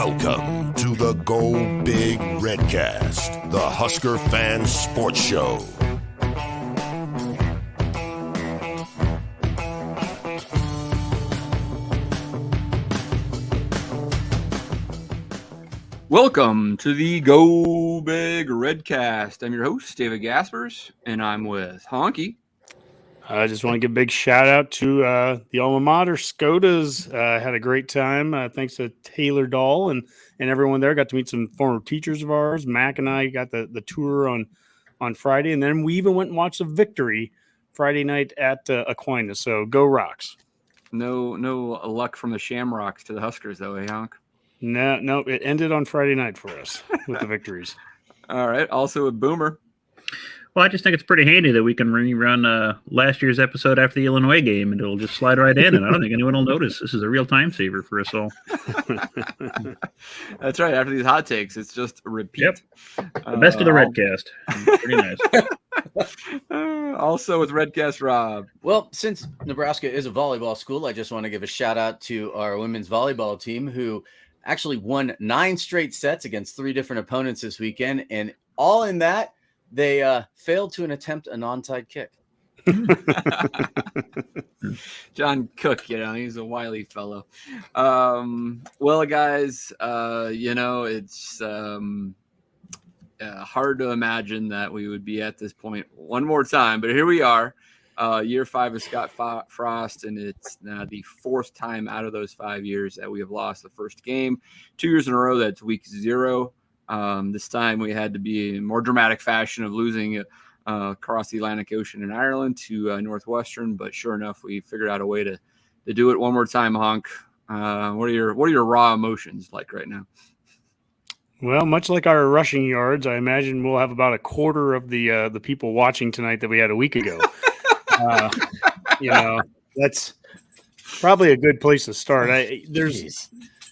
Welcome to the Go Big Redcast, the Husker fan sports show. Welcome to the Go Big Redcast. I'm your host, David Gaspers, and I'm with Honky. I just want to give a big shout out to the alma mater, Scotas. Had a great time. Thanks to Taylor Dahl and everyone there. Got to meet some former teachers of ours. Mac and I got the tour on Friday, and then we even went and watched the victory Friday night at Aquinas. So go Rocks. No luck from the Shamrocks to the Huskers, though, eh, Honk? No, it ended on Friday night for us with the victories. All right. Also with Boomer. Well, I just think it's pretty handy that we can rerun last year's episode after the Illinois game, and it'll just slide right in, and I don't think anyone will notice. This is a real time saver for us all. That's right. After these hot takes, it's just a repeat. Yep. The best of the Redcast. Pretty nice. Also with Redcast Rob. Well, since Nebraska is a volleyball school, I just want to give a shout out to our women's volleyball team who actually won 9 straight sets against 3 different opponents this weekend, and all in that, they failed to attempt an onside kick. John Cook, he's a wily fellow. Well, guys, it's hard to imagine that we would be at this point one more time, but here we are. Year 5 of Scott Frost, and it's now the 4th time out of those 5 years that we have lost the first game. 2 years in a row, that's week 0. This time we had to be in more dramatic fashion of losing across the Atlantic Ocean in Ireland to Northwestern, but sure enough, we figured out a way to do it one more time. Honk, what are your raw emotions like right now? Well, much like our rushing yards, I imagine we'll have about a quarter of the people watching tonight that we had a week ago. That's probably a good place to start.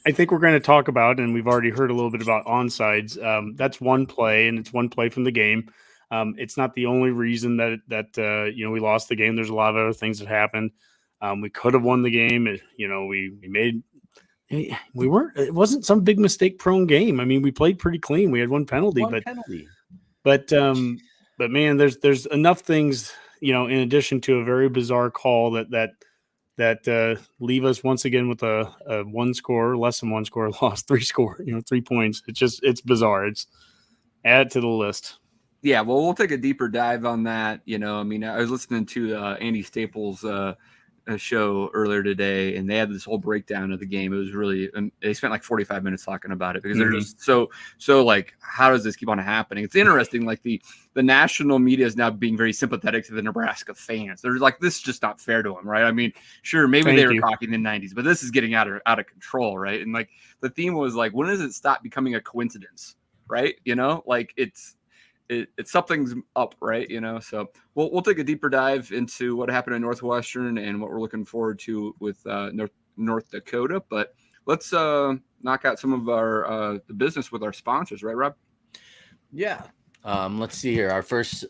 I think we're going to talk about, and we've already heard a little bit about onsides. That's one play, and it's one play from the game. It's not the only reason that we lost the game. There's a lot of other things that happened. We could have won the game. It wasn't some big mistake prone game. I mean, we played pretty clean. We had one penalty, but man, there's enough things, in addition to a very bizarre call that leave us once again with a less than one score loss, 3 points. It's bizarre. It's add to the list. Yeah, well, we'll take a deeper dive on that. I was listening to Andy Staples' show earlier today, and they had this whole breakdown of the game. It was really, and they spent like 45 minutes talking about it because they're just so like, how does this keep on happening? It's interesting. Like the national media is now being very sympathetic to the Nebraska fans. They're like, this is just not fair to them, right? I mean, sure, maybe they were talking in the 90s, but this is getting out of control, right? And like the theme was like, when does it stop becoming a coincidence, right? Like it's something's up, right? So we'll take a deeper dive into what happened in Northwestern and what we're looking forward to with North Dakota. But let's knock out some of our the business with our sponsors, right, Rob? Yeah. Let's see here. Our first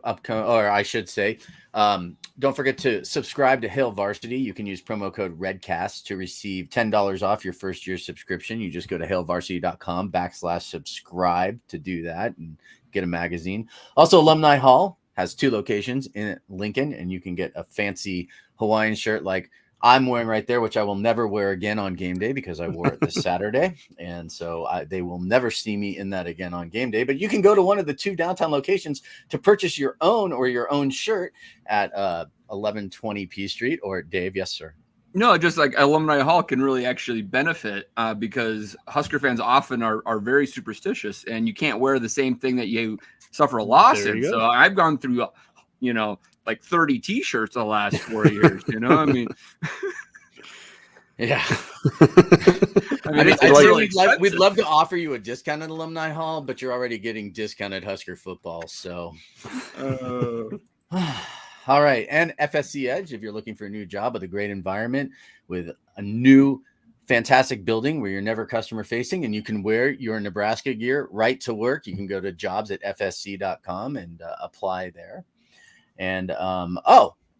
upcoming, or I should say, don't forget to subscribe to Hail Varsity. You can use promo code Redcast to receive $10 off your first year subscription. You just go to hailvarsity.com/subscribe to do that and get a magazine. Also, Alumni Hall has 2 locations in Lincoln, and you can get a fancy Hawaiian shirt like I'm wearing right there, which I will never wear again on game day because I wore it this Saturday. And so they will never see me in that again on game day. But you can go to one of the 2 downtown locations to purchase your own shirt at 1120 P Street. Or Dave, yes, sir. No, just like Alumni Hall can really actually benefit because Husker fans often are very superstitious, and you can't wear the same thing that you suffer a loss in. So I've gone through, like 30 T-shirts the last 4 years. I mean, yeah. We'd love to offer you a discount at Alumni Hall, but you're already getting discounted Husker football. So. All right. And FSC Edge, if you're looking for a new job with a great environment, with a new fantastic building where you're never customer facing and you can wear your Nebraska gear right to work, you can go to jobs@fsc.com and apply there. And,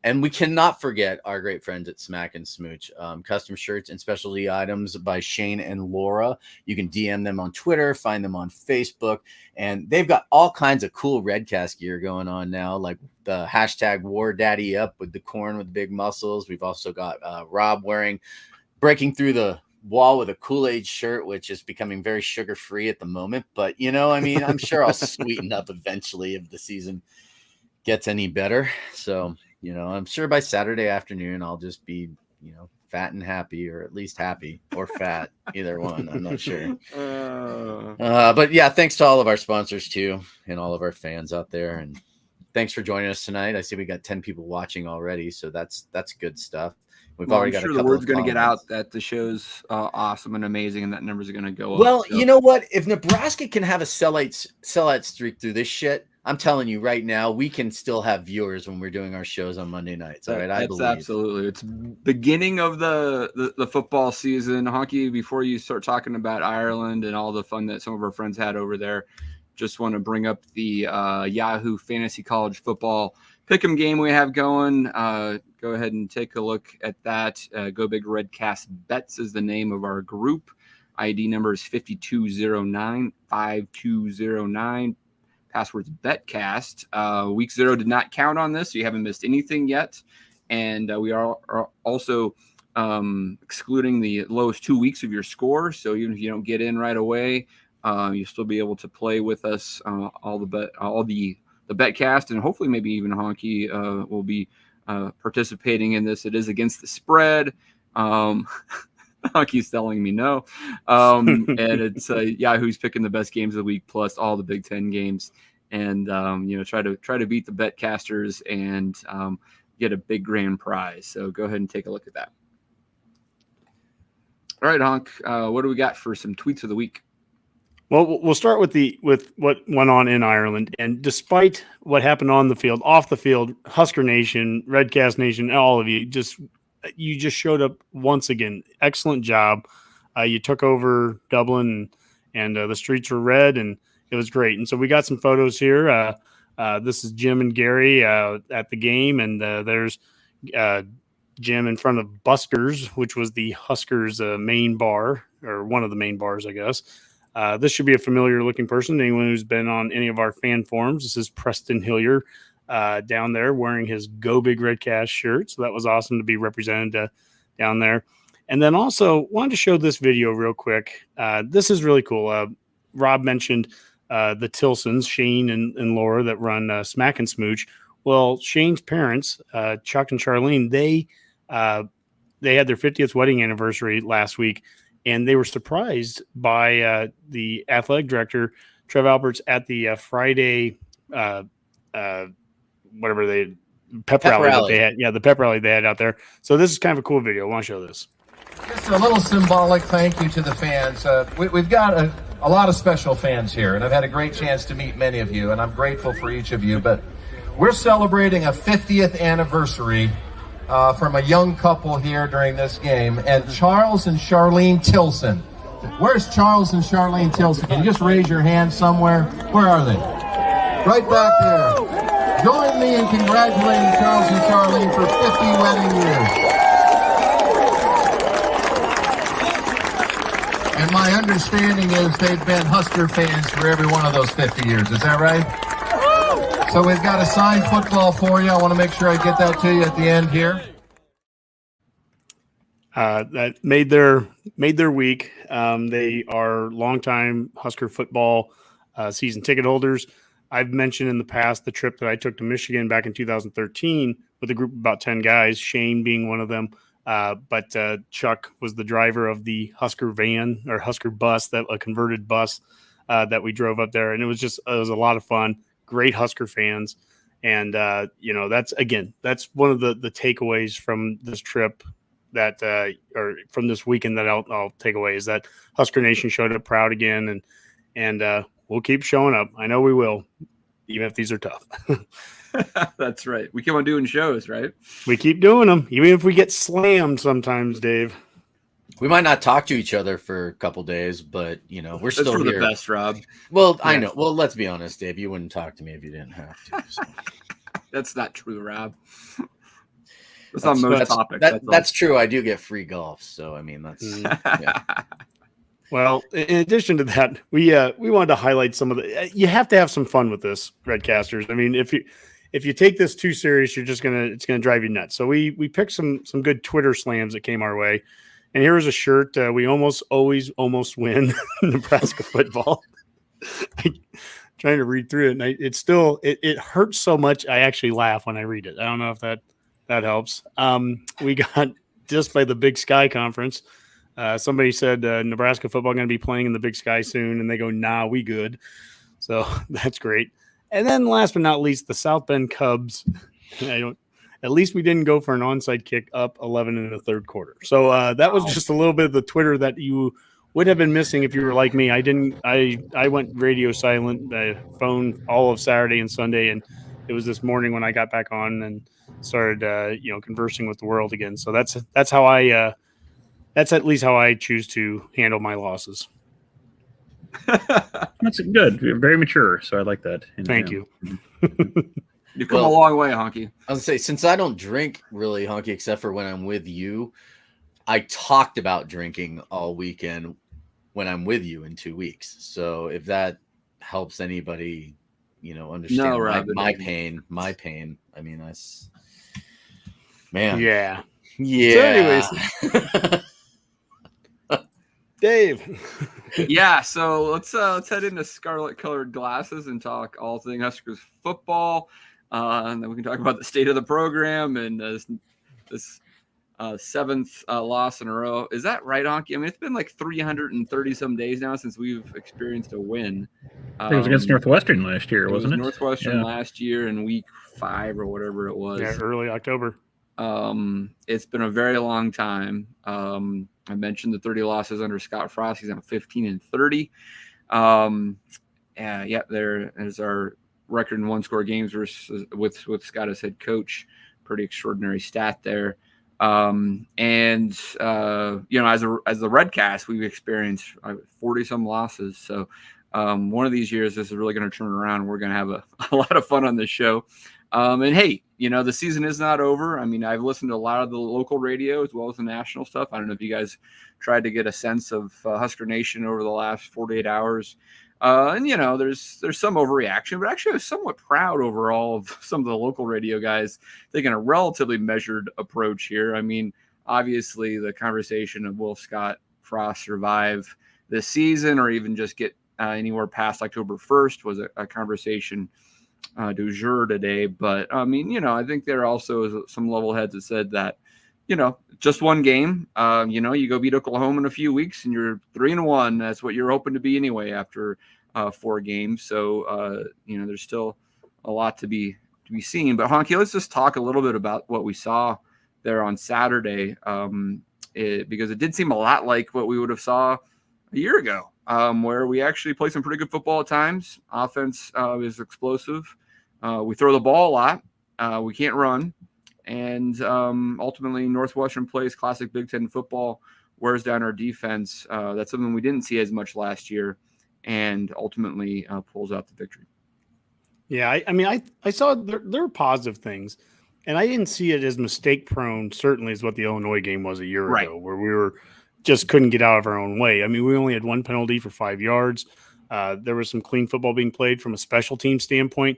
And we cannot forget our great friends at Smack and Smooch, custom shirts and specialty items by Shane and Laura. You can DM them on Twitter, find them on Facebook, and they've got all kinds of cool Redcast gear going on now, like the hashtag War Daddy Up with the corn with big muscles. We've also got Rob breaking through the wall with a Kool-Aid shirt, which is becoming very sugar-free at the moment. But, I'm sure I'll sweeten up eventually if the season gets any better. So, I'm sure by Saturday afternoon, I'll just be, fat and happy, or at least happy or fat, either one. I'm not sure. But yeah, thanks to all of our sponsors too, and all of our fans out there. And thanks for joining us tonight. I see we got 10 people watching already. So that's good stuff. We've already got a couple. The word's going to get out that the show's awesome and amazing, and that number's going to go up. Well, you know what? If Nebraska can have a sellout streak through this shit, I'm telling you right now, we can still have viewers when we're doing our shows on Monday nights. All right, I believe. Absolutely. It's beginning of the football season. Honky, before you start talking about Ireland and all the fun that some of our friends had over there, just want to bring up the Yahoo Fantasy College Football Pick'em game we have going. Go ahead and take a look at that. Go Big Redcast Bets is the name of our group. ID number is 5209. Password's Betcast. Week 0 did not count on this, so you haven't missed anything yet. And we are also excluding the lowest 2 weeks of your score. So even if you don't get in right away, you'll still be able to play with us all the Betcast, and hopefully maybe even Honky will be participating in this. It is against the spread. Honky's telling me no. And it's Yahoo's picking the best games of the week plus all the Big Ten games, and try to beat the Betcasters and get a big grand prize. So go ahead and take a look at that. All right, Honk, what do we got for some tweets of the week? Well, we'll start with what went on in Ireland. And despite what happened on the field, off the field, Husker Nation, Redcast Nation, all of you just showed up once again. Excellent job. You took over Dublin, and the streets were red, and it was great. And so we got some photos here. This is Jim and Gary at the game, and there's Jim in front of Buster's, which was the Huskers' main bar, or one of the main bars, I guess. This should be a familiar looking person. Anyone who's been on any of our fan forums. This is Preston Hillier down there wearing his Go Big Redcast shirt. So that was awesome to be represented down there. And then also wanted to show this video real quick. This is really cool. Rob mentioned the Tilsons, Shane and Laura, that run Smack and Smooch. Well, Shane's parents, Chuck and Charlene, they had their 50th wedding anniversary last week. And they were surprised by the athletic director, Trev Alberts, at the Friday, pep rally that they had. Yeah, the pep rally they had out there. So this is kind of a cool video. I want to show this. Just a little symbolic thank you to the fans. We've got a lot of special fans here, and I've had a great chance to meet many of you, and I'm grateful for each of you. But we're celebrating a 50th anniversary from a young couple here during this game, and Charles and Charlene Tilson. Where's Charles and Charlene Tilson? Can you just raise your hand somewhere? Where are they? Right back there. Join me in congratulating Charles and Charlene for 50 wedding years. And my understanding is they've been Husker fans for every one of those 50 years. Is that right? So we've got a signed football for you. I want to make sure I get that to you at the end here. That made their week. They are longtime Husker football season ticket holders. I've mentioned in the past the trip that I took to Michigan back in 2013 with a group of about 10 guys, Shane being one of them. But Chuck was the driver of the Husker van or Husker bus, a converted bus that we drove up there. And it was a lot of fun. Great Husker fans. And, that's one of the takeaways from this trip or from this weekend that I'll take away is that Husker Nation showed up proud again. And we'll keep showing up. I know we will, even if these are tough. That's right. We keep on doing shows, right? We keep doing them, even if we get slammed sometimes, Dave. We might not talk to each other for a couple days, but we're still for here. The best, Rob. Well, yeah. I know. Well, let's be honest, Dave. You wouldn't talk to me if you didn't have to. So. That's not true, Rob. It's on most topics. That's true. I do get free golf, so I mean that's. Yeah. Well, in addition to that, we wanted to highlight some of the. You have to have some fun with this, Redcasters. I mean, if you take this too serious, it's gonna drive you nuts. So we picked some good Twitter slams that came our way, and here's a shirt. We almost win Nebraska football. Trying to read through it, and it hurts so much. I actually laugh when I read it. I don't know if that helps. We got just by the Big Sky Conference. Somebody said Nebraska football going to be playing in the Big Sky soon, and they go, "Nah, we good." So that's great. And then last but not least, the South Bend Cubs. At least we didn't go for an onside kick up 11 in the third quarter. So that was just a little bit of the Twitter that you would have been missing if you were like me. I went radio silent, phone all of Saturday and Sunday, and it was this morning when I got back on and started conversing with the world again. So that's how I. That's at least how I choose to handle my losses. That's good. You're very mature, so I like that. Thank you. You've come a long way, Honky. I was gonna say, since I don't drink really, Honky, except for when I'm with you, I talked about drinking all weekend when I'm with you in 2 weeks. So if that helps anybody, understand my pain. I mean, that's man. Yeah. Yeah. So anyways. Dave. Yeah, so let's head into Scarlet colored glasses and talk all things Huskers football. And then we can talk about the state of the program and this seventh loss in a row. Is that right, Honky? I mean, it's been like 330 some days now since we've experienced a win. It was against Northwestern last year, wasn't it? Northwestern last year in week 5 or whatever it was. Yeah, early October. It's been a very long time. I mentioned the 30 losses under Scott Frost. He's on 15-30. There's our record in 1-score games versus with Scott as head coach. Pretty extraordinary stat there. As the Redcast, we've experienced 40 some losses. So one of these years, this is really going to turn around. We're going to have a lot of fun on this show. And hey, the season is not over. I mean, I've listened to a lot of the local radio as well as the national stuff. I don't know if you guys tried to get a sense of Husker Nation over the last 48 hours. There's some overreaction, but actually I was somewhat proud overall of some of the local radio guys taking a relatively measured approach here. I mean, obviously the conversation of will Scott Frost survive this season or even just get anywhere past October 1st was a conversation du jour today. But I mean, I think there also is some level heads that said that, just one game, you go beat Oklahoma in a few weeks and you're 3-1. That's what you're hoping to be anyway after 4 games. So, there's still a lot to be seen. But Honky, let's just talk a little bit about what we saw there on Saturday, because it did seem a lot like what we would have saw a year ago, where we actually play some pretty good football at times. Offense is explosive. We throw the ball a lot. We can't run. And ultimately, Northwestern plays classic Big Ten football, wears down our defense. That's something we didn't see as much last year, and ultimately pulls out the victory. Yeah, I saw there were positive things, and I didn't see it as mistake-prone, certainly as what the Illinois game was a year ago, where we just couldn't get out of our own way. I mean, we only had 1 penalty for 5 yards. There was some clean football being played from a special team standpoint.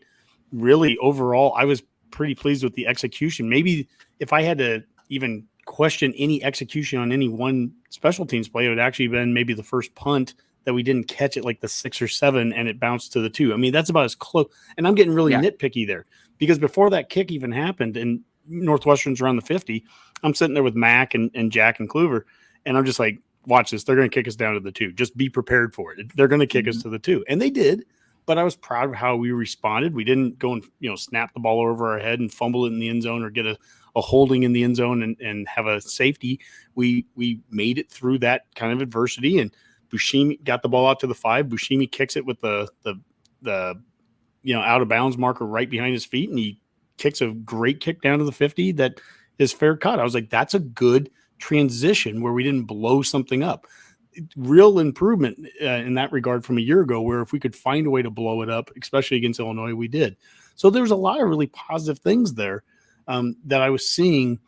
Really, overall, I was pretty pleased with the execution. Maybe if I had to even question any execution on any one special teams play, it would actually been maybe the first punt that we didn't catch it like the 6 or 7 and it bounced to the 2. I mean, that's about as close. And I'm getting really nitpicky there because before that kick even happened and Northwestern's around the 50, I'm sitting there with Mac and Jack and Kluver, and I'm just like, watch this. They're going to kick us down to the 2. Just be prepared for it. They're going to kick us to the 2. And they did. But I was proud of how we responded. We didn't go and snap the ball over our head and fumble it in the end zone or get a holding in the end zone and have a safety. We made it through that kind of adversity, and Bushimi got the ball out to the 5. Bushimi kicks it with the out of bounds marker right behind his feet, and he kicks a great kick down to the 50 that is fair cut. I was like, that's a good transition where we didn't blow something up. Real improvement in that regard from a year ago, where if we could find a way to blow it up, especially against Illinois, we did. So there's a lot of really positive things there that I was seeing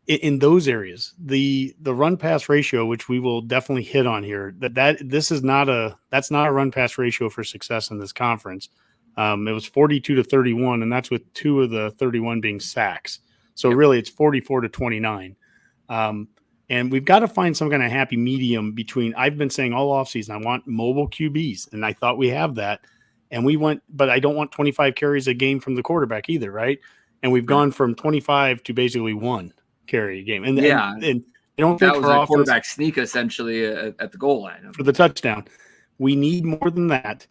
in those areas, the run pass ratio, which we will definitely hit on here, that's not a run pass ratio for success in this conference. It was 42-31, and that's with 2 of the 31 being sacks. So really, it's 44-29. And we've got to find some kind of happy medium between. I've been saying all offseason, I want mobile QBs, and I thought we have that. And we went, but I don't want 25 carries a game from the quarterback either, right? And we've gone from 25 to basically 1 carry a game. And and I don't think that was a quarterback sneak essentially at the goal line for the touchdown. We need more than that.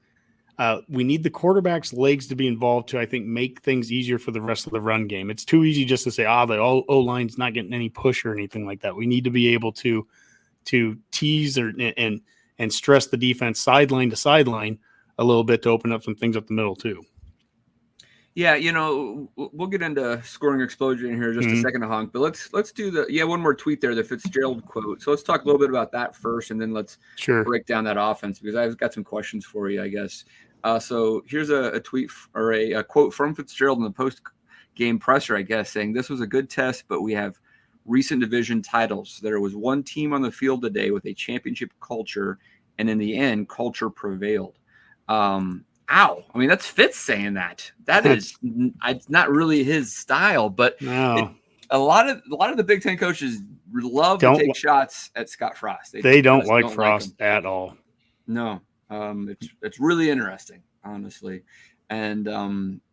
We need the quarterback's legs to be involved to, I think, make things easier for the rest of the run game. It's too easy just to say, the O-line's not getting any push or anything like that. We need to be able to tease and stress the defense sideline to sideline a little bit to open up some things up the middle too. Yeah, we'll get into scoring explosion here in just a second, Hunk. But let's do one more tweet there, the Fitzgerald quote. So let's talk a little bit about that first, and then let's break down that offense, because I've got some questions for you, I guess. So here's a tweet or a quote from Fitzgerald in the post-game presser, I guess, saying, "This was a good test, but we have recent division titles. There was one team on the field today with a championship culture, and in the end, culture prevailed." Ow. I mean, that's Fitz saying that. It's not really his style, but a lot of the Big Ten coaches love to take shots at Scott Frost. They don't like Frost at all. No. It's really interesting, honestly. And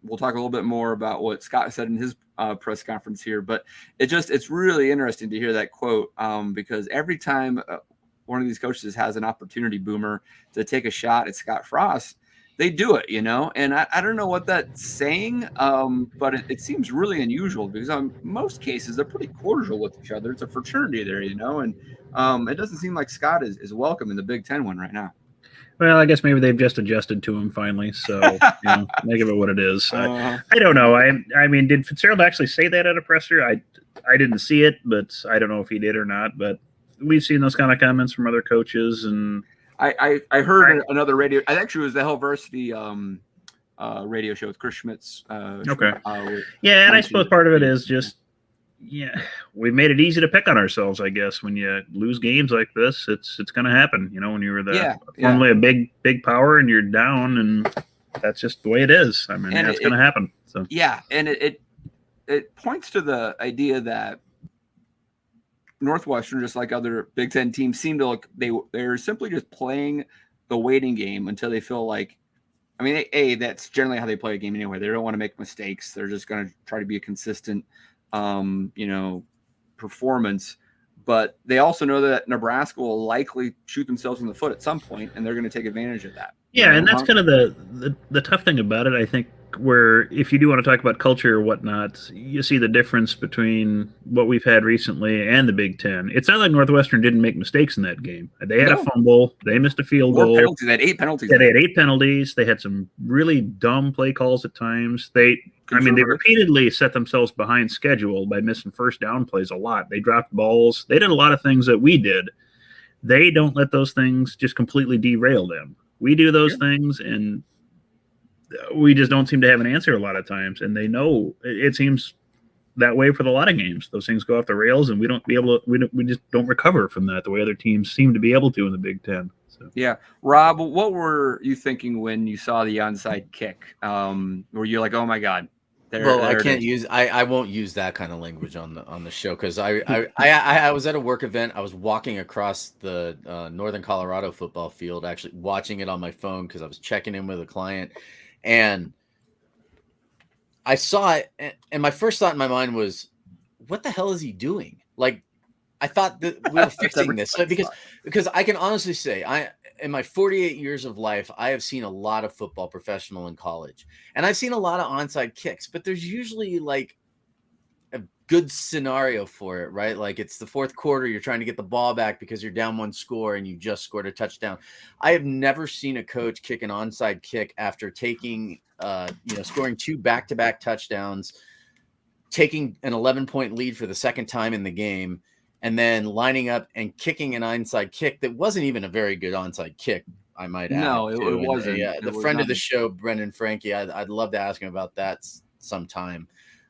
we'll talk a little bit more about what Scott said in his press conference here, but it's really interesting to hear that quote, because every time one of these coaches has an opportunity, Boomer, to take a shot at Scott Frost, they do it, and I don't know what that's saying, but it seems really unusual, because in most cases they're pretty cordial with each other. It's a fraternity there, and it doesn't seem like Scott is welcome in the Big Ten one right now. Well, I guess maybe they've just adjusted to him finally, so make of it what it is. I don't know. I mean, did Fitzgerald actually say that at a presser? I didn't see it, but I don't know if he did or not. But we've seen those kind of comments from other coaches, and I heard another radio. I actually was the Hell Varsity radio show with Chris Schmidt's. Okay. And I suppose part of it is just, we've made it easy to pick on ourselves, I guess. When you lose games like this, it's going to happen. When you were formerly a big power and you're down, and that's just the way it is. I mean, that's going to happen. So and it points to the idea that Northwestern, just like other Big Ten teams, seem to look, they're simply just playing the waiting game until they feel like, I mean, that's generally how they play a game anyway. They don't want to make mistakes. They're just going to try to be a consistent, performance. But they also know that Nebraska will likely shoot themselves in the foot at some point, and they're going to take advantage of that. Yeah, and that's kind of the tough thing about it, I think, where if you do want to talk about culture or whatnot, you see the difference between what we've had recently and the Big Ten. It's not like Northwestern didn't make mistakes in that game. They had a fumble. They missed a field goal. Penalties. They had 8 penalties. They had 8 penalties. They had some really dumb play calls at times. They repeatedly set themselves behind schedule by missing first down plays a lot. They dropped balls. They did a lot of things that we did. They don't let those things just completely derail them. We do those things, and we just don't seem to have an answer a lot of times. And they know it seems that way for a lot of games. Those things go off the rails, and we just don't recover from that the way other teams seem to be able to in the Big Ten. So. Yeah. Rob, what were you thinking when you saw the onside kick? Were you like, oh my God? I won't use that kind of language on the show, because I was at a work event. I was walking across the Northern Colorado football field, actually watching it on my phone because I was checking in with a client, and I saw it. And my first thought in my mind was, what the hell is he doing? Like, I thought that we were fixing this because I can honestly say in my 48 years of life, I have seen a lot of football, professional and college, and I've seen a lot of onside kicks, but there's usually like a good scenario for it, right? Like it's the fourth quarter, you're trying to get the ball back because you're down 1 score and you just scored a touchdown. I have never seen a coach kick an onside kick after taking, scoring 2 back-to-back touchdowns, taking an 11-point lead for the second time in the game, and then lining up and kicking an onside kick that wasn't even a very good onside kick, I might add. No, it wasn't. The friend of the show, Brendan Frankie, I'd love to ask him about that sometime.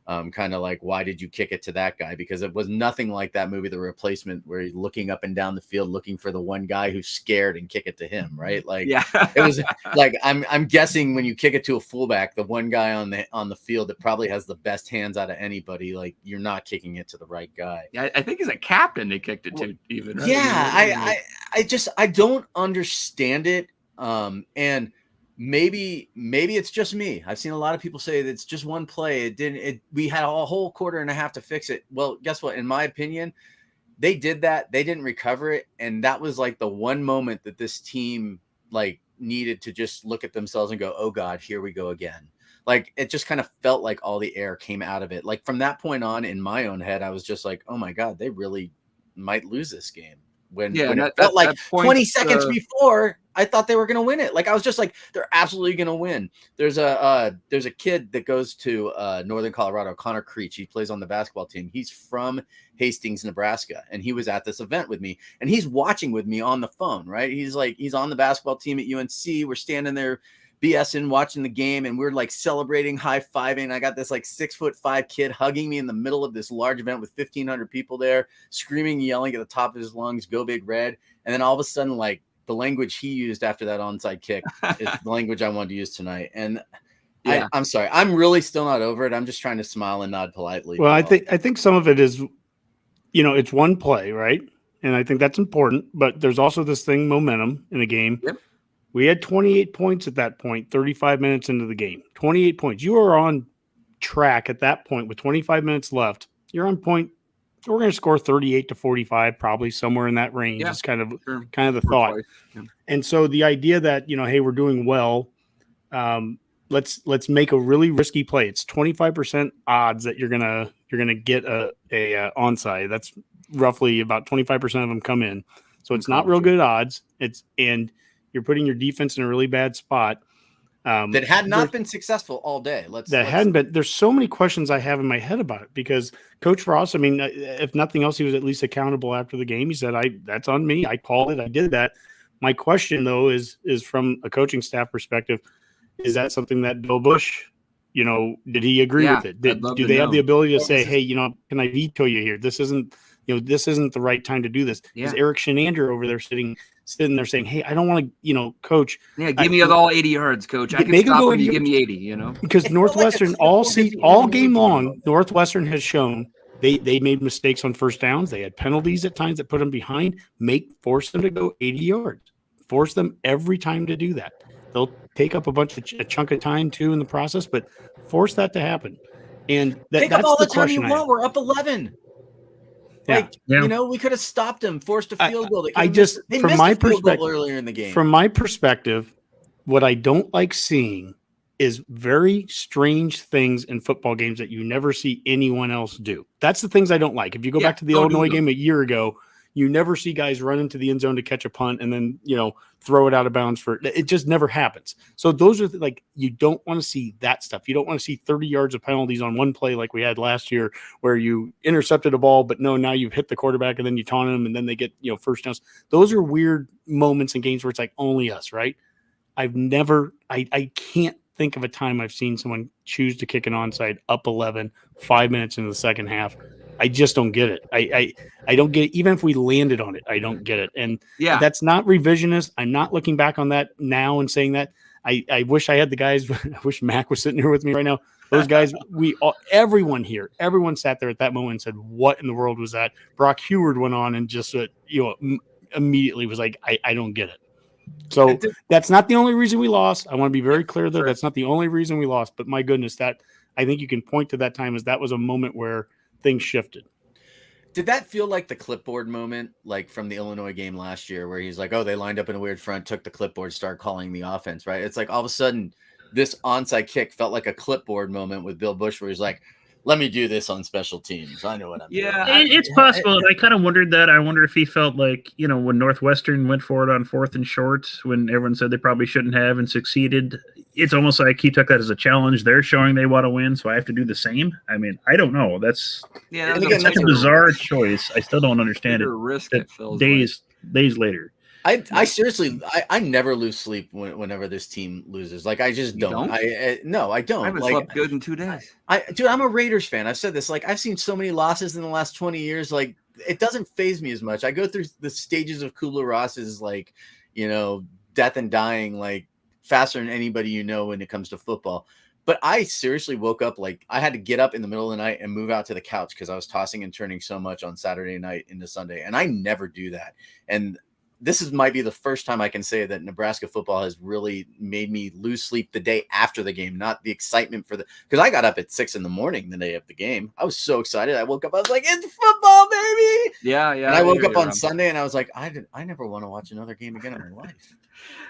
kind of like, why did you kick it to that guy? Because it was nothing like that movie, The Replacement, where he's looking up and down the field looking for the one guy who's scared and kick it to him, right? Like, it was like, I'm guessing when you kick it to a fullback, the one guy on the field that probably has the best hands out of anybody, like, you're not kicking it to the right guy. Yeah, I think he's a captain they kicked it to, even. Right? Yeah, I don't understand it. And maybe it's just me. I've seen a lot of people say that it's just one play. We had a whole quarter and a half to fix it. Well, guess what? In my opinion, they did that. They didn't recover it. And that was like the one moment that this team like needed to just look at themselves and go, oh God, here we go again. Like, it just kind of felt like all the air came out of it. Like, from that point on, in my own head, I was just like, oh my God, they really might lose this game. When it felt like 20 seconds before, I thought they were going to win it. Like, I was just like, they're absolutely going to win. There's a kid that goes to Northern Colorado, Connor Creech. He plays on the basketball team. He's from Hastings, Nebraska, and he was at this event with me, and he's watching with me on the phone, right? He's on the basketball team at UNC. We're standing there BSing, watching the game, and we're like celebrating, high-fiving. I got this like 6'5" kid hugging me in the middle of this large event with 1,500 people there, screaming, yelling at the top of his lungs, "Go Big Red!" And then all of a sudden, like, the language he used after that onside kick is the language I wanted to use tonight. And yeah. I'm sorry, I'm really still not over it. I'm just trying to smile and nod politely. Well, I think some of it is, it's one play, right? And I think that's important. But there's also this thing, momentum in a game. Yep. We had 28 points at that point, 35 minutes into the game. 28 points. You are on track at that point with 25 minutes left. You're on point. We're going to score 38 to 45, probably somewhere in that range. Is kind of the thought. Yeah. And so the idea that, hey, we're doing well. Let's make a really risky play. It's 25% odds that you're gonna get a onside. That's roughly about 25% of them come in. So it's not real good odds. And you're putting your defense in a really bad spot. That had not been successful all day. Hadn't been. There's so many questions I have in my head about it because Coach Frost, I mean, if nothing else, he was at least accountable after the game. He said, that's on me. I called it. I did that. My question, though, is from a coaching staff perspective, is that something that Bill Bush, did he agree with it? Do they have the ability to say, hey, can I veto you here? This isn't the right time to do this. Yeah. Is Eric Shenander over there sitting there saying, hey, I don't want to, coach. Yeah, give me all 80 yards, coach. I can stop when you give me 80, Because Northwestern all game long, Northwestern has shown they made mistakes on first downs. They had penalties at times that put them behind. Force them to go 80 yards. Force them every time to do that. They'll take up a chunk of time too in the process, but force that to happen. And that's all the the time question. You want. We're up 11. We could have stopped them, forced a field goal. From my perspective, earlier in the game. From my perspective, what I don't like seeing is very strange things in football games that you never see anyone else do. That's the things I don't like. If you go back to the Illinois game a year ago, you never see guys run into the end zone to catch a punt and then, throw it out of bounds it just never happens. So those are you don't want to see that stuff. You don't want to see 30 yards of penalties on one play like we had last year where you intercepted a ball, but no, now you've hit the quarterback and then you taunt them and then they get, first downs. Those are weird moments in games where it's like only us, right? I can't think of a time I've seen someone choose to kick an onside up 11, 5 minutes into the second half. I just don't get it. I don't get it. Even if we landed on it, I don't get it. And that's not revisionist. I'm not looking back on that now and saying that. I wish I had the guys. I wish Mac was sitting here with me right now. Those guys, everyone sat there at that moment and said, what in the world was that? Brock Heward went on and just, immediately was like, I don't get it. So that's not the only reason we lost. I want to be very clear there. That's not the only reason we lost. But my goodness, that I think you can point to that time as that was a moment where things shifted. Did that feel like the clipboard moment, like from the Illinois game last year, where he's like, oh, they lined up in a weird front, took the clipboard, started calling the offense, right? It's like all of a sudden this onside kick felt like a clipboard moment with Bill Bush, where he's like, let me do this on special teams. I know what I'm doing. It's possible. I kind of wondered that. I wonder if he felt like, when Northwestern went for it on 4th and short, when everyone said they probably shouldn't have and succeeded, it's almost like he took that as a challenge. They're showing they want to win, so I have to do the same. I mean, I don't know. That's such a bizarre choice. I still don't understand it. Risk days later. I seriously, I never lose sleep whenever this team loses. Like, I just don't. No, I don't. I haven't like, slept good in 2 days. Dude, I'm a Raiders fan. I've said this. Like, I've seen so many losses in the last 20 years. Like, it doesn't faze me as much. I go through the stages of Kubler-Ross's, like, death and dying, like, faster than anybody when it comes to football. But I seriously woke up, like, I had to get up in the middle of the night and move out to the couch because I was tossing and turning so much on Saturday night into Sunday. And I never do that. And this might be the first time I can say that Nebraska football has really made me lose sleep the day after the game, not the excitement because I got up at 6 a.m. the day of the game. I was so excited. I woke up, I was like, it's football, baby. Yeah. And I woke up on Sunday and I was like, I never want to watch another game again in my life.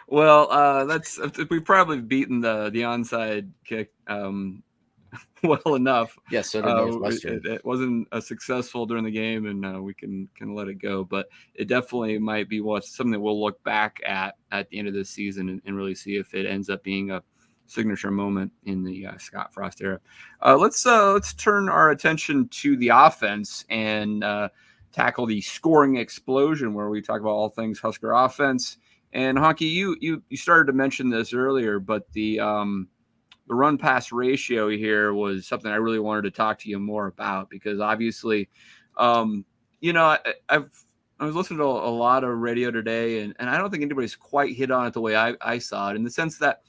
Well, we've probably beaten the onside kick well enough. Yes, so did Northwestern. It wasn't successful during the game, and we can let it go. But it definitely might be something that we'll look back at the end of this season and really see if it ends up being a signature moment in the Scott Frost era. Let's turn our attention to the offense and tackle the scoring explosion, where we talk about all things Husker offense. And Honky, you started to mention this earlier, but the run pass ratio here was something I really wanted to talk to you more about, because obviously, I was listening to a lot of radio today, and I don't think anybody's quite hit on it the way I saw it, in the sense that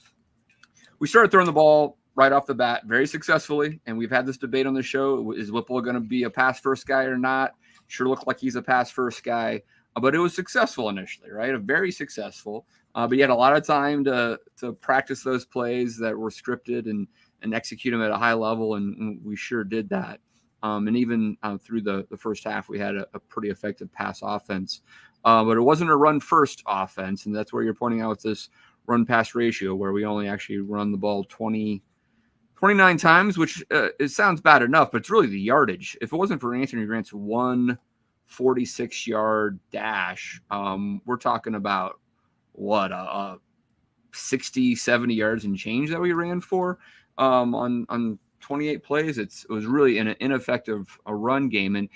we started throwing the ball right off the bat very successfully. And we've had this debate on the show. Is Whipple going to be a pass first guy or not? Sure looked like he's a pass first guy, but it was successful initially, right? Very successful. But you had a lot of time to practice those plays that were scripted and execute them at a high level, and we sure did that. And even through the first half, we had a pretty effective pass offense. But it wasn't a run-first offense, and that's where you're pointing out with this run-pass ratio, where we only actually run the ball 29 times, which it sounds bad enough, but it's really the yardage. If it wasn't for Anthony Grant's 146-yard dash, we're talking about what 60, 70 yards and change that we ran for on 28 plays. It was really an ineffective run game. And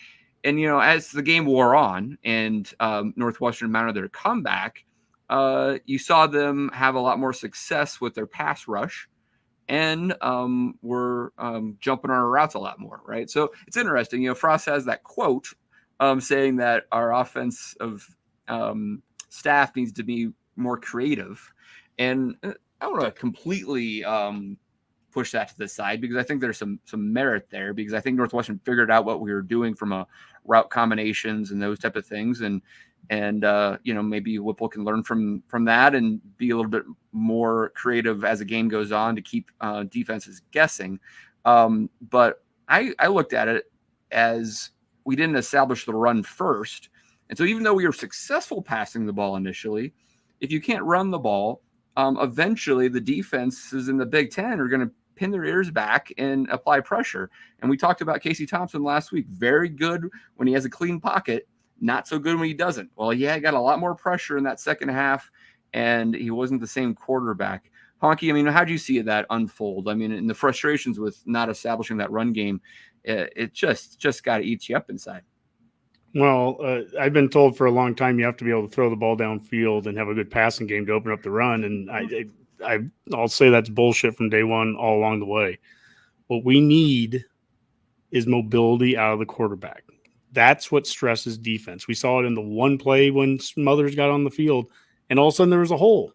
as the game wore on and Northwestern mounted their comeback, you saw them have a lot more success with their pass rush, and were jumping on our routes a lot more, right? So it's interesting. Frost has that quote saying that our offensive staff needs to be more creative. And I want to completely push that to the side, because I think there's some merit there, because I think Northwestern figured out what we were doing from a route combinations and those type of things. And maybe Whipple can learn from that and be a little bit more creative as the game goes on to keep defenses guessing. But I looked at it as we didn't establish the run first. And so even though we were successful passing the ball initially, if you can't run the ball, eventually the defenses in the Big Ten are going to pin their ears back and apply pressure. And we talked about Casey Thompson last week. Very good when he has a clean pocket, not so good when he doesn't. Well, yeah, he got a lot more pressure in that second half, and he wasn't the same quarterback. Honky, how do you see that unfold? And the frustrations with not establishing that run game, it just got to eat you up inside. Well, I've been told for a long time you have to be able to throw the ball downfield and have a good passing game to open up the run. And I'll say that's bullshit from day one all along the way. What we need is mobility out of the quarterback. That's what stresses defense. We saw it in the one play when Smothers got on the field, and all of a sudden there was a hole.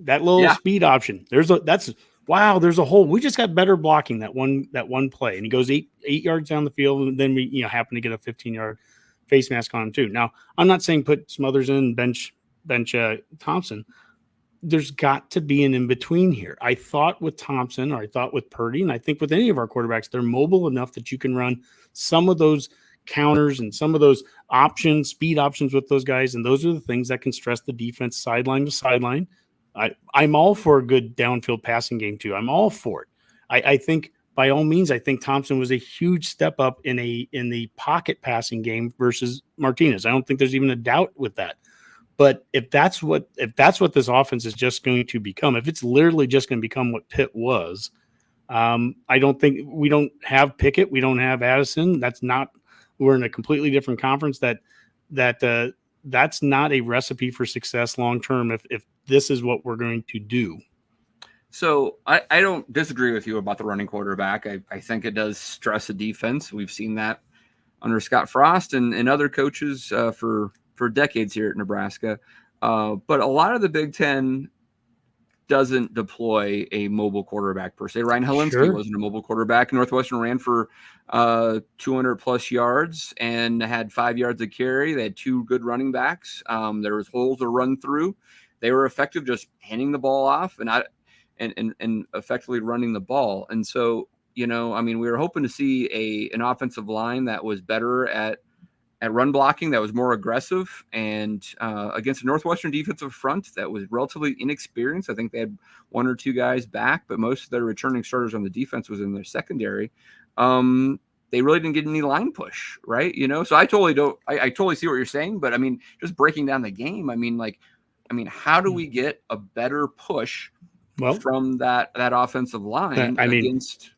That little speed option. There's a hole. We just got better blocking that one play, and he goes eight yards down the field, and then we happen to get a 15-yard face mask on him too. Now, I'm not saying put Smothers in, bench Thompson. There's got to be an in-between here. I thought with Thompson, or I thought with Purdy, and I think with any of our quarterbacks, they're mobile enough that you can run some of those counters and some of those speed options with those guys, and those are the things that can stress the defense sideline to sideline. I'm all for a good downfield passing game too. I'm all for it. I think by all means, I think Thompson was a huge step up in the pocket passing game versus Martinez. I don't think there's even a doubt with that. But if that's what this offense is just going to become, if it's literally just going to become what Pitt was, I don't think we don't have Pickett, we don't have Addison. We're in a completely different conference that that's not a recipe for success long term if this is what we're going to do. So I don't disagree with you about the running quarterback. I think it does stress the defense. We've seen that under Scott Frost and other coaches for decades here at Nebraska. But a lot of the Big Ten doesn't deploy a mobile quarterback per se. Ryan Helinski wasn't a mobile quarterback. Northwestern ran for 200 plus yards and had 5 yards of carry. They had 2 good running backs. There was holes to run through. They were effective just handing the ball off and effectively running the ball. And so, we were hoping to see an offensive line that was better at run blocking, that was more aggressive, and against a Northwestern defensive front that was relatively inexperienced. I think they had 1 or 2 guys back, but most of their returning starters on the defense was in their secondary. They really didn't get any line push, right? So I totally see what you're saying, but just breaking down the game, how do we get a better push from that offensive line against?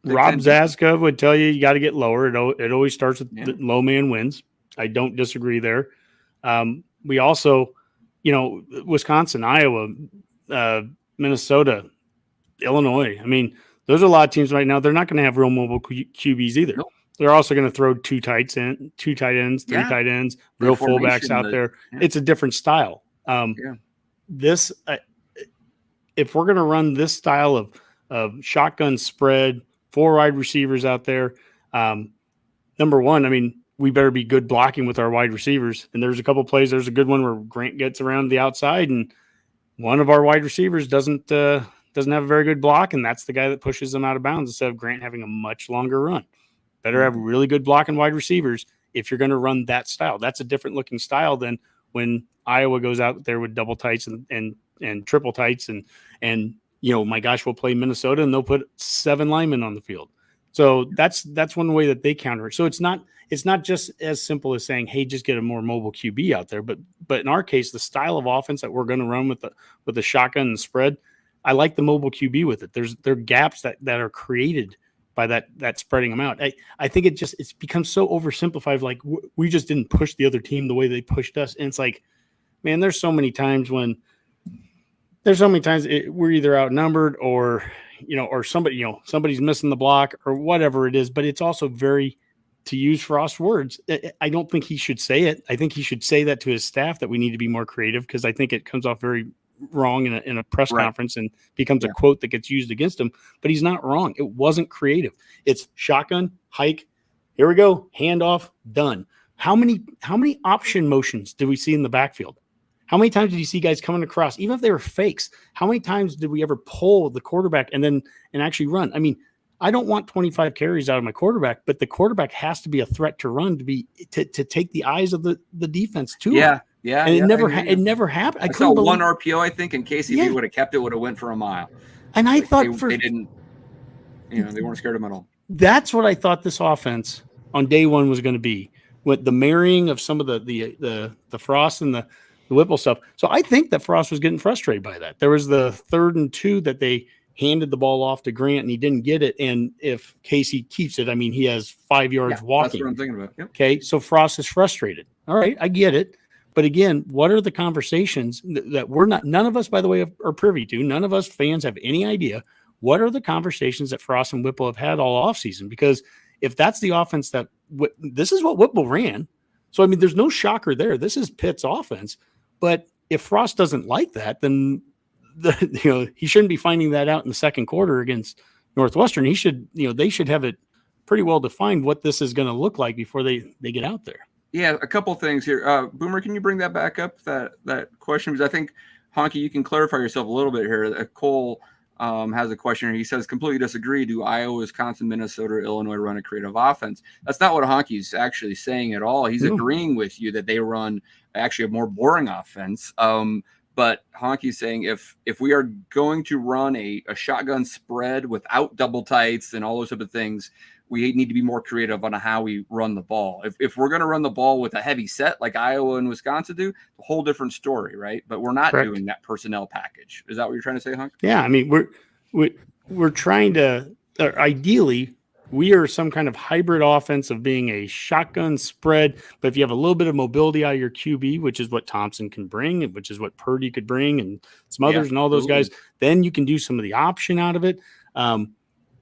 Rob Zaska would tell you got to get lower. It always starts with the low man wins. I don't disagree there. We also, Wisconsin, Iowa, Minnesota, Illinois. Those are a lot of teams right now. They're not going to have real mobile QBs either. Nope. They're also going to throw 2 tight ends, 3 tight ends, real fullbacks out there. Yeah. It's a different style. This, if we're going to run this style of shotgun spread, 4 wide receivers out there. Number one, we better be good blocking with our wide receivers. And there's a couple plays. There's a good one where Grant gets around the outside, and one of our wide receivers doesn't have a very good block, and that's the guy that pushes them out of bounds instead of Grant having a much longer run. Better have really good blocking wide receivers if you're going to run that style. That's a different looking style than when Iowa goes out there with double tights and triple tights and my gosh, we'll play Minnesota and they'll put 7 linemen on the field. So that's one way that they counter it. So it's not just as simple as saying, hey, just get a more mobile QB out there. But in our case, the style of offense that we're going to run with the shotgun and spread, I like the mobile QB with it. There are gaps that are created by that spreading them out. I think it's become so oversimplified. Like we just didn't push the other team the way they pushed us. And it's like, man, there's so many times we're either outnumbered or somebody's missing the block or whatever it is. But it's also very, to use Frost's words, I don't think he should say it. I think he should say that to his staff that we need to be more creative, because I think it comes off very wrong in a press conference and becomes a quote that gets used against him. But he's not wrong. It wasn't creative. It's shotgun, hike, here we go, handoff, done. How many option motions did we see in the backfield? How many times did you see guys coming across, even if they were fakes? How many times did we ever pull the quarterback and actually run? I don't want 25 carries out of my quarterback, but the quarterback has to be a threat to run to take the eyes of the defense too. Yeah. And it never happened. I saw one RPO, I think, and KCB would have kept it, would have went for a mile. And I thought they didn't, they weren't scared of him at all. That's what I thought this offense on day one was going to be, with the marrying of some of the Frost and the Whipple stuff. So I think that Frost was getting frustrated by that. There was the 3rd and 2 that they handed the ball off to Grant and he didn't get it. And if Casey keeps it, he has 5 yards walking. That's what I'm thinking about. Yep. Okay. So Frost is frustrated. All right. I get it. But again, what are the conversations that none of us, by the way, are privy to? None of us fans have any idea. What are the conversations that Frost and Whipple have had all offseason? Because if that's the offense this is what Whipple ran. So, there's no shocker there. This is Pitt's offense. But if Frost doesn't like that, then he shouldn't be finding that out in the second quarter against Northwestern. They should have it pretty well defined what this is going to look like before they get out there. Yeah, a couple things here. Boomer, can you bring that back up, that question? Because I think, Honky, you can clarify yourself a little bit here. Cole has a question here. He says, completely disagree. Do Iowa, Wisconsin, Minnesota, Illinois run a creative offense? That's not what Honky's actually saying at all. He's agreeing with you that they run actually a more boring offense. But Honky's saying if we are going to run a shotgun spread without double tights and all those type of things, we need to be more creative on how we run the ball. If we're going to run the ball with a heavy set like Iowa and Wisconsin do, a whole different story, right? But we're not doing that personnel package. Is that what you're trying to say, Hunk? Yeah, we're trying to ideally we are some kind of hybrid offense of being a shotgun spread. But if you have a little bit of mobility out of your QB, which is what Thompson can bring, and which is what Purdy could bring, and some others and all those guys, then you can do some of the option out of it.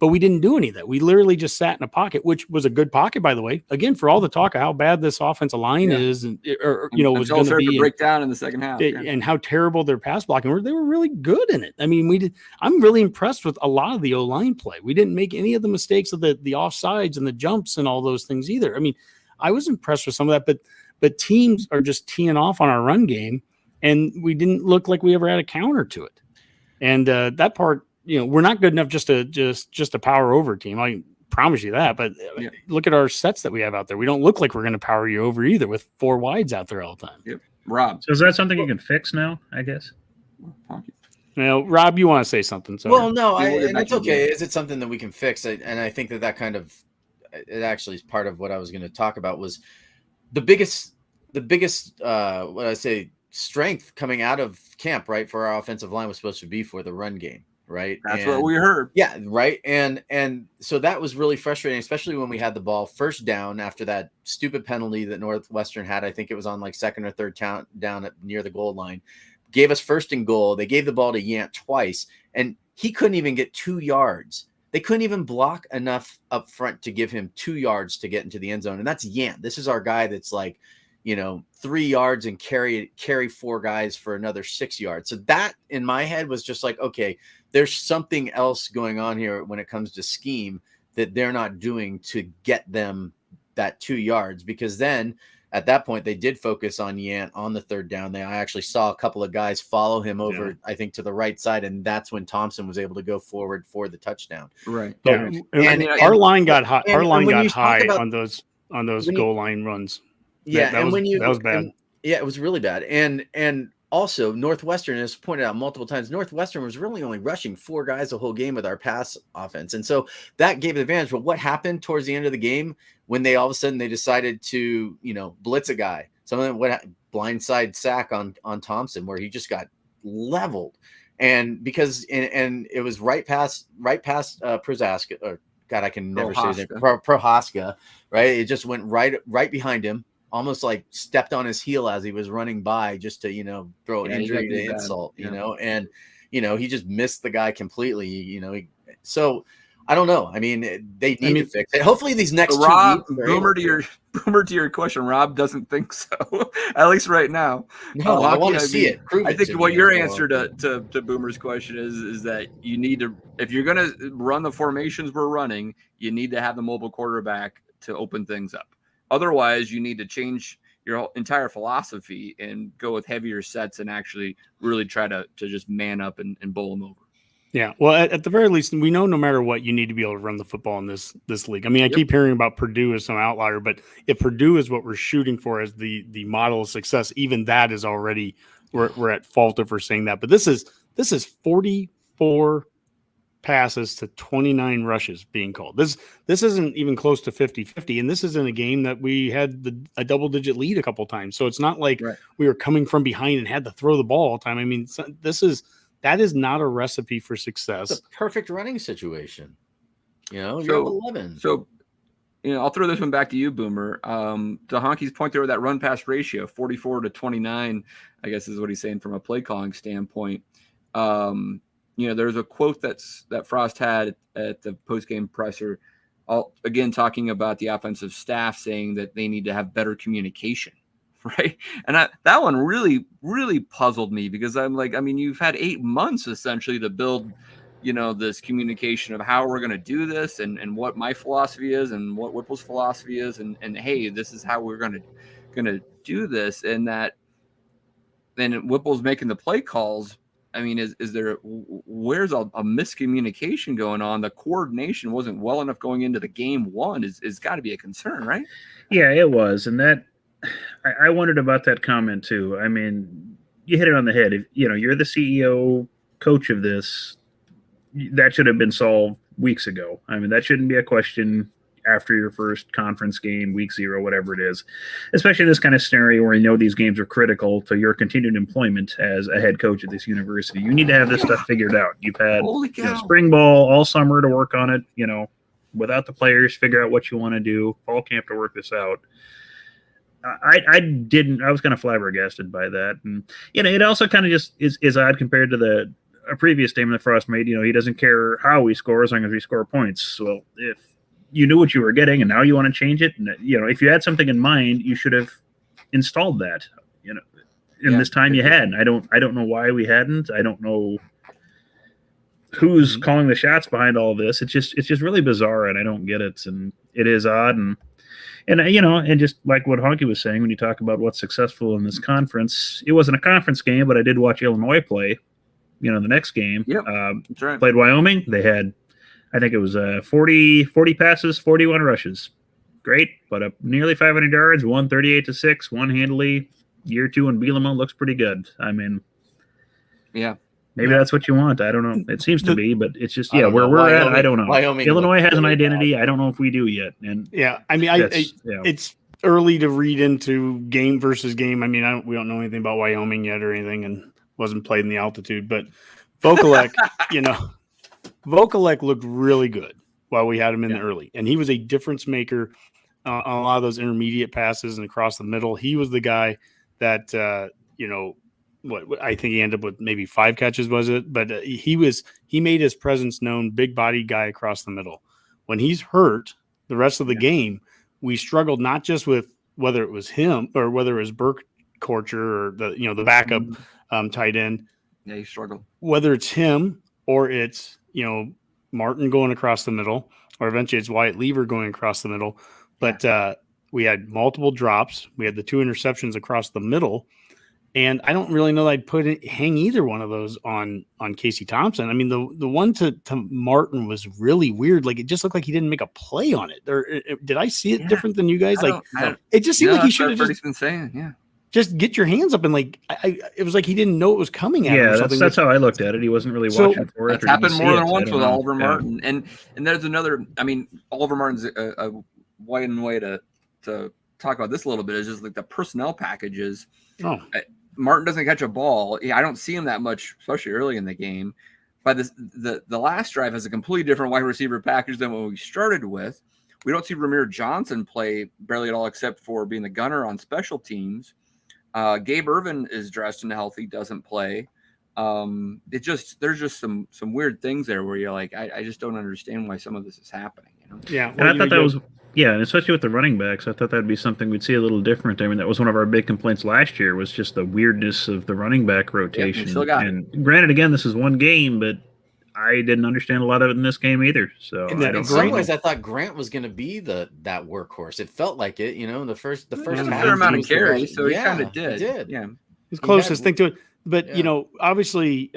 But we didn't do any of that. We literally just sat in a pocket, which was a good pocket, by the way. Again, for all the talk of how bad this offensive line is, and was going to be break down in the second half, and how terrible their pass blocking were. They were really good in it. I mean, I'm really impressed with a lot of the O-line play. We didn't make any of the mistakes of the offsides and the jumps and all those things either. I mean, I was impressed with some of that, but teams are just teeing off on our run game, and we didn't look like we ever had a counter to it. And that part. We're not good enough just to power over a team. I promise you that. But look at our sets that we have out there. We don't look like we're going to power you over either with 4 wides out there all the time. Yep. Rob. So is that something you can fix now, I guess? Rob, you want to say something? So. Well, no, and it's okay. Is it something that we can fix? And I think that kind of it actually is part of what I was going to talk about was the biggest what I say strength coming out of camp, right, for our offensive line was supposed to be for the run game. Right. That's what we heard. Yeah. Right. And so that was really frustrating, especially when we had the ball first down after that stupid penalty that Northwestern had. I think it was on like second or third down near the goal line, gave us 1st and goal. They gave the ball to Yant twice and he couldn't even get 2 yards. They couldn't even block enough up front to give him 2 yards to get into the end zone. And that's Yant. This is our guy that's like, 3 yards and carry 4 guys for another 6 yards. So that in my head was just like, okay, there's something else going on here when it comes to scheme that they're not doing to get them that 2 yards, because then at that point they did focus on Yant on the 3rd down. I actually saw a couple of guys follow him over, I think, to the right side. And that's when Thompson was able to go forward for the touchdown. Right. Yeah. And our line got hot. Our line got high on those goal line runs. Yeah. That was bad. It was really bad. And also, Northwestern, as pointed out multiple times, Northwestern was really only rushing 4 guys the whole game with our pass offense. And so that gave an advantage. But what happened towards the end of the game when they all of a sudden they decided to, blitz a guy? Some of them blindside sack on Thompson where he just got leveled. And because and it was right past Prohaska, or God, I can never say his name. Prohaska, right? It just went right behind him. Almost like stepped on his heel as he was running by just to, throw an injury to insult, and, he just missed the guy completely, so I don't know. I mean, they need to fix it. Hopefully these next Rob, 2 weeks. Boomer to your question, Rob doesn't think so, at least right now. No, I want to see it. I think what your answer to Boomer's question is that you need to, if you're going to run the formations we're running, you need to have the mobile quarterback to open things up. Otherwise, you need to change your entire philosophy and go with heavier sets and actually really try to just man up and bowl them over. Yeah. Well, at the very least, we know no matter what, you need to be able to run the football in this league. I mean, I keep hearing about Purdue as some outlier, but if Purdue is what we're shooting for as the model of success, even that is already we're at fault for saying that. But this is 44 passes to 29 rushes being called. This isn't even close to 50-50, and this is in a game that we had a double-digit lead a couple times. So it's not like we were coming from behind and had to throw the ball all the time. I mean, that is not a recipe for success. It's a perfect running situation. You're 11. So, I'll throw this one back to you, Boomer. To Honky's point there with that run-pass ratio, 44 to 29, I guess is what he's saying from a play calling standpoint. There's a quote that Frost had at the post-game presser, again, talking about the offensive staff saying that they need to have better communication, right? And that one really, really puzzled me because I'm like, I mean, you've had 8 months essentially to build, this communication of how we're going to do this and what my philosophy is and what Whipple's philosophy is. And hey, this is how we're going to do this. And that then Whipple's making the play calls. I mean, where's a miscommunication going on? The coordination wasn't well enough going into the game one is got to be a concern, right? Yeah, it was. And that I wondered about that comment too. I mean, you hit it on the head. If, you're the CEO coach of this, that should have been solved weeks ago. I mean, that shouldn't be a question after your first conference game, week 0, whatever it is, especially in this kind of scenario where these games are critical to your continued employment as a head coach at this university. You need to have this stuff figured out. You've had spring ball all summer to work on it. without the players, figure out what you want to do, fall camp to work this out. I was kind of flabbergasted by that. And, it also kind of just is odd compared to a previous statement that Frost made. He doesn't care how we score as long as we score points. Well, if you knew what you were getting and now you want to change it, and, if you had something in mind, you should have installed that, in this time you had. I don't know why we hadn't. I don't know who's calling the shots behind all this. It's just really bizarre, and I don't get it. And it is odd. And just like what Honky was saying, when you talk about what's successful in this conference, it wasn't a conference game, but I did watch Illinois play, the next game. Yep, that's right. Played Wyoming. They had, I think it was 40 passes, 41 rushes. Great, but up nearly 500 yards, 138-6, one handily. Year 2 in Bielema looks pretty good. I mean, yeah. Maybe that's what you want. I don't know. It seems to be, but it's just where we're Wyoming, at. I don't know. Wyoming Illinois has an identity. I don't know if we do yet. And I mean, it's early to read into game versus game. I mean, we don't know anything about Wyoming yet or anything, and wasn't played in the altitude. But Vokalek, Vokalek looked really good while we had him in the early, and he was a difference maker on a lot of those intermediate passes and across the middle. He was the guy that what I think he ended up with maybe 5 catches, was it? But he made his presence known, big body guy across the middle. When he's hurt the rest of the game, we struggled not just with whether it was him or whether it was Burke Korcher or the backup tight end. Yeah, he struggled. Whether it's him or it's, Martin going across the middle, or eventually it's Wyatt Lever going across the middle. But we had multiple drops. We had the 2 interceptions across the middle. And I don't really know that I'd hang either one of those on Casey Thompson. I mean, the one to Martin was really weird. Like, it just looked like he didn't make a play on it. Or did I see it different than you guys? It just seemed like he should have just been saying, just get your hands up and it was like he didn't know it was coming at him. Yeah, that's how I looked at it. He wasn't really watching for it. It's happened more than once with Oliver Martin. And there's another. I mean, Oliver Martin's a way to talk about this a little bit is just like the personnel packages. Martin doesn't catch a ball. I don't see him that much, especially early in the game. By the last drive has a completely different wide receiver package than what we started with. We don't see Ramir Johnson play barely at all, except for being the gunner on special teams. Gabe Irvin is dressed and healthy, doesn't play. There's just some weird things there where you're like, I just don't understand why some of this is happening. Yeah, and I thought that was. Yeah, and especially with the running backs, I thought that'd be something we'd see a little different. I mean, that was one of our big complaints last year, was just the weirdness of the running back rotation. And granted, again, this is one game, but I didn't understand a lot of it in this game either. So in some ways, I thought Grant was going to be that workhorse. It felt like it, the first half. A fair amount of carries, so he kind of did. He did. Yeah, his closest thing to it. But obviously,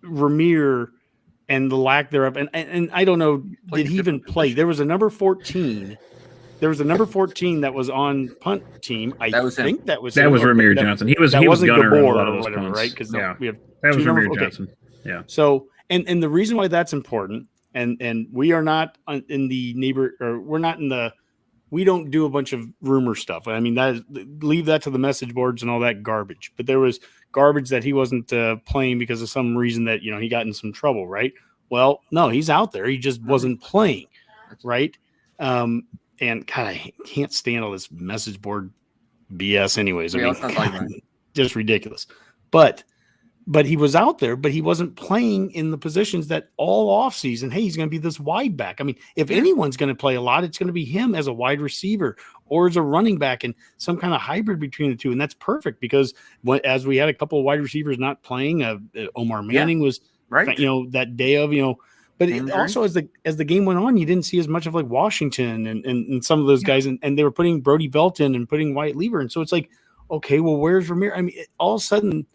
Ramir. And the lack thereof, and I don't know, did he even play? There was a number 14. There was a number 14 that was on punt team. I think that was Ramir Johnson. He was gunner on a lot of those punts, right? Because we have that was Ramir Johnson. Yeah. So and the reason why that's important, and we are not in the neighbor, or we're not in the. We don't do a bunch of rumor stuff. I mean, leave that to the message boards and all that garbage. But there was garbage that he wasn't playing because of some reason that, he got in some trouble, right? Well, no, he's out there. He just wasn't playing, right? And God, I can't stand all this message board BS anyways. I mean, just ridiculous. But he was out there, but he wasn't playing in the positions that all offseason, hey, he's going to be this wide back. I mean, if anyone's going to play a lot, it's going to be him as a wide receiver or as a running back and some kind of hybrid between the two. And that's perfect because as we had a couple of wide receivers not playing, Omar Manning was, right. That day of, but it also as the game went on, you didn't see as much of like Washington and some of those guys, and they were putting Brody Belt in and putting Wyatt Lever. And so it's like, okay, well, where's Ramir? I mean, all of a sudden,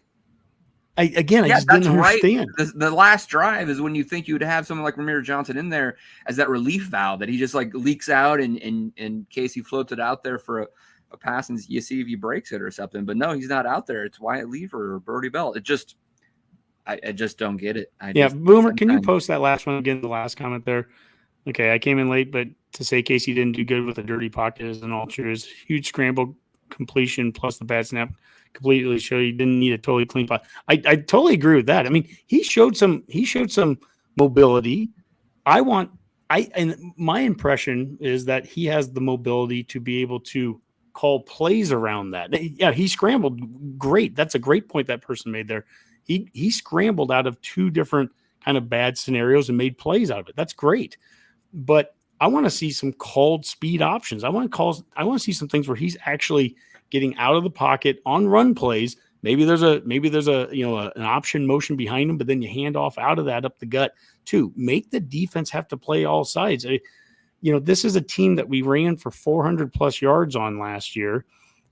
I just didn't understand. Right. The last drive is when you think you would have someone like Ramir Johnson in there as that relief valve that he just like leaks out and Casey floats it out there for a pass and you see if he breaks it or something. But no, he's not out there. It's Wyatt Lever or Brody Bell. It just I just don't get it. Boomer, can you post that last one again? The last comment there. Okay, I came in late, but to say Casey didn't do good with a dirty pocket is an all true. Huge scramble completion plus the bad snap. Completely show you didn't need a totally clean pot. I totally agree with that. I mean, he showed some mobility. I want And my impression is that he has the mobility to be able to call plays around that. Yeah, he scrambled. Great. That's a great point that person made there. He scrambled out of 2 different kind of bad scenarios and made plays out of it. That's great. But I want to see some called speed options. I want to see some things where he's actually getting out of the pocket on run plays. Maybe there's a an option motion behind him, but then you hand off out of that up the gut too. Make the defense have to play all sides. This is a team that we ran for 400 plus yards on last year.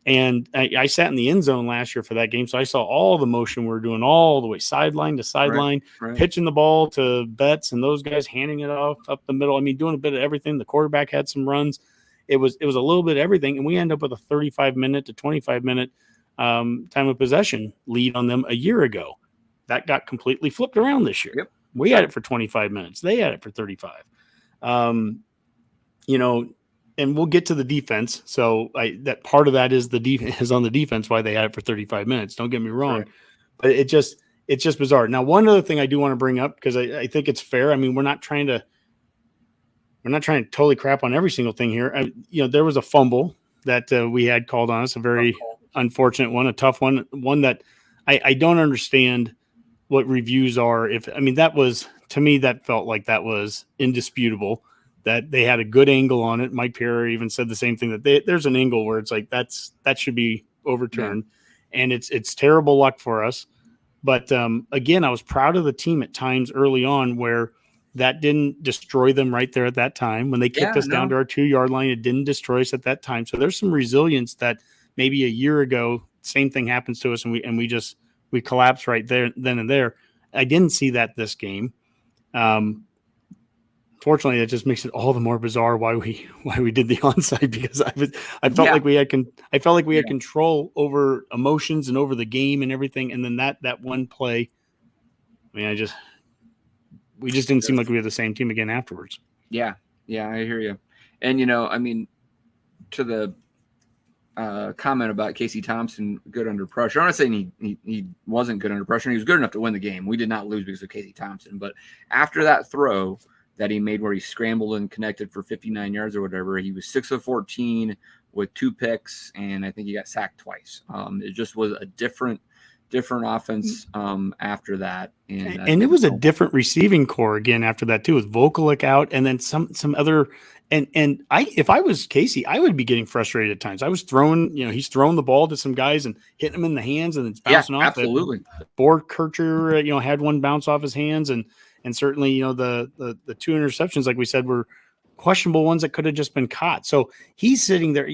And I sat in the end zone last year for that game. So I saw all the motion we were doing all the way sideline to sideline, right. Pitching the ball to Betts and those guys, handing it off up the middle. I mean, doing a bit of everything. The quarterback had some runs. It was a little bit of everything. And we end up with a 35-minute to 25-minute time of possession lead on them a year ago. That got completely flipped around this year. Yep. We had it for 25 minutes. They had it for 35. And we'll get to the defense. So that part of that is the defense is on the defense, why they had it for 35 minutes. Don't get me wrong, right. But it's just bizarre. Now, one other thing I do want to bring up, because I think it's fair. I mean, we're not trying to totally crap on every single thing here. There was a fumble that we had called on us, a very unfortunate one, a tough one that I don't understand what reviews are. That was, to me, that felt like that was indisputable. That they had a good angle on it. Mike Pierre even said the same thing, that there's an angle where it's like that should be overturned, and it's terrible luck for us. But again, I was proud of the team at times early on where that didn't destroy them right there at that time. When they kicked us down to our 2-yard line, it didn't destroy us at that time. So there's some resilience that maybe a year ago, same thing happens to us, and we collapse right there then and there. I didn't see that this game. Fortunately, it just makes it all the more bizarre why we did the onside, because I felt like we had control over emotions and over the game and everything, and then that one play, we just didn't seem like we were the same team again afterwards. Yeah, I hear you. And to the comment about Casey Thompson good under pressure, I'm not saying he wasn't good under pressure. He was good enough to win the game. We did not lose because of Casey Thompson, but after that throw that he made where he scrambled and connected for 59 yards or whatever, he was 6 of 14 with 2 picks, and I think he got sacked twice. It just was a different offense after that. And it was a different receiving core again after that too, with Vokalek out, and then some other. And if I was Casey, I would be getting frustrated at times. I was throwing, he's throwing the ball to some guys and hitting them in the hands, and it's bouncing off. Absolutely. Borg Kircher, had one bounce off his hands, and certainly, the 2 interceptions, like we said, were questionable ones that could have just been caught. So he's sitting there,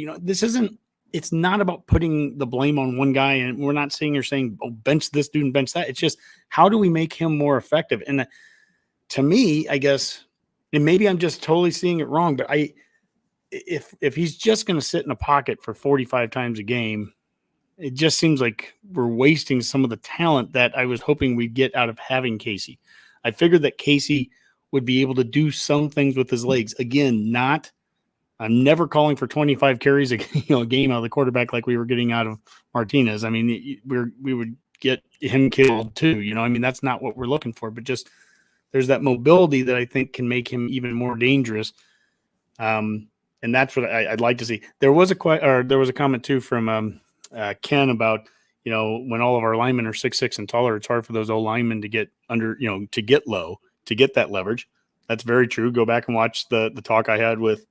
it's not about putting the blame on one guy, and we're not sitting here saying, oh, bench this dude and bench that. It's just, how do we make him more effective? And to me, I guess, and maybe I'm just totally seeing it wrong, but if he's just going to sit in a pocket for 45 times a game, it just seems like we're wasting some of the talent that I was hoping we'd get out of having Casey. I figured that Casey would be able to do some things with his legs. Again, I'm never calling for 25 carries a game out of the quarterback like we were getting out of Martinez. We would get him killed too. That's not what we're looking for, but just there's that mobility that I think can make him even more dangerous. And that's what I'd like to see. There was a comment too from Ken about, when all of our linemen are 6'6" and taller, it's hard for those old linemen to get under, to get low, to get that leverage. That's very true. Go back and watch the talk I had with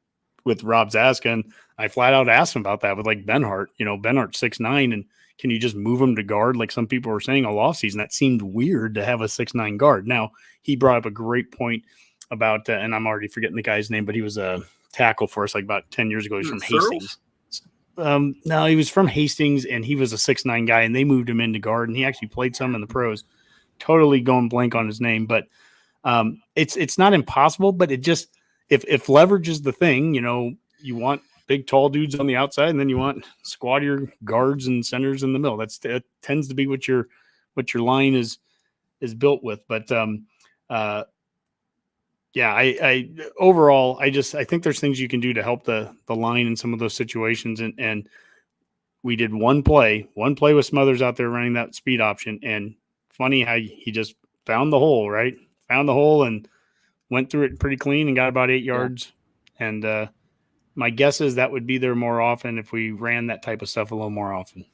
Rob Zaska, and I flat out asked him about that with like Benhart. Benhart's 6'9", and can you just move him to guard like some people were saying all offseason? That seemed weird to have a 6'9" guard. Now, he brought up a great point about, and I'm already forgetting the guy's name, but he was a tackle for us like about 10 years ago. He's from Hastings. No, he was from Hastings, and he was a 6'9" guy, and they moved him into guard, and he actually played some in the pros. Totally going blank on his name, but it's not impossible. But it just, if leverage is the thing, you want big tall dudes on the outside, and then you want squattier guards and centers in the middle. That tends to be what your line is built with. But I overall, I think there's things you can do to help the line in some of those situations. And we did one play with Smothers out there running that speed option. And funny how he just found the hole, right? Found the hole and went through it pretty clean and got about 8 yards. And my guess is that would be there more often if we ran that type of stuff a little more often.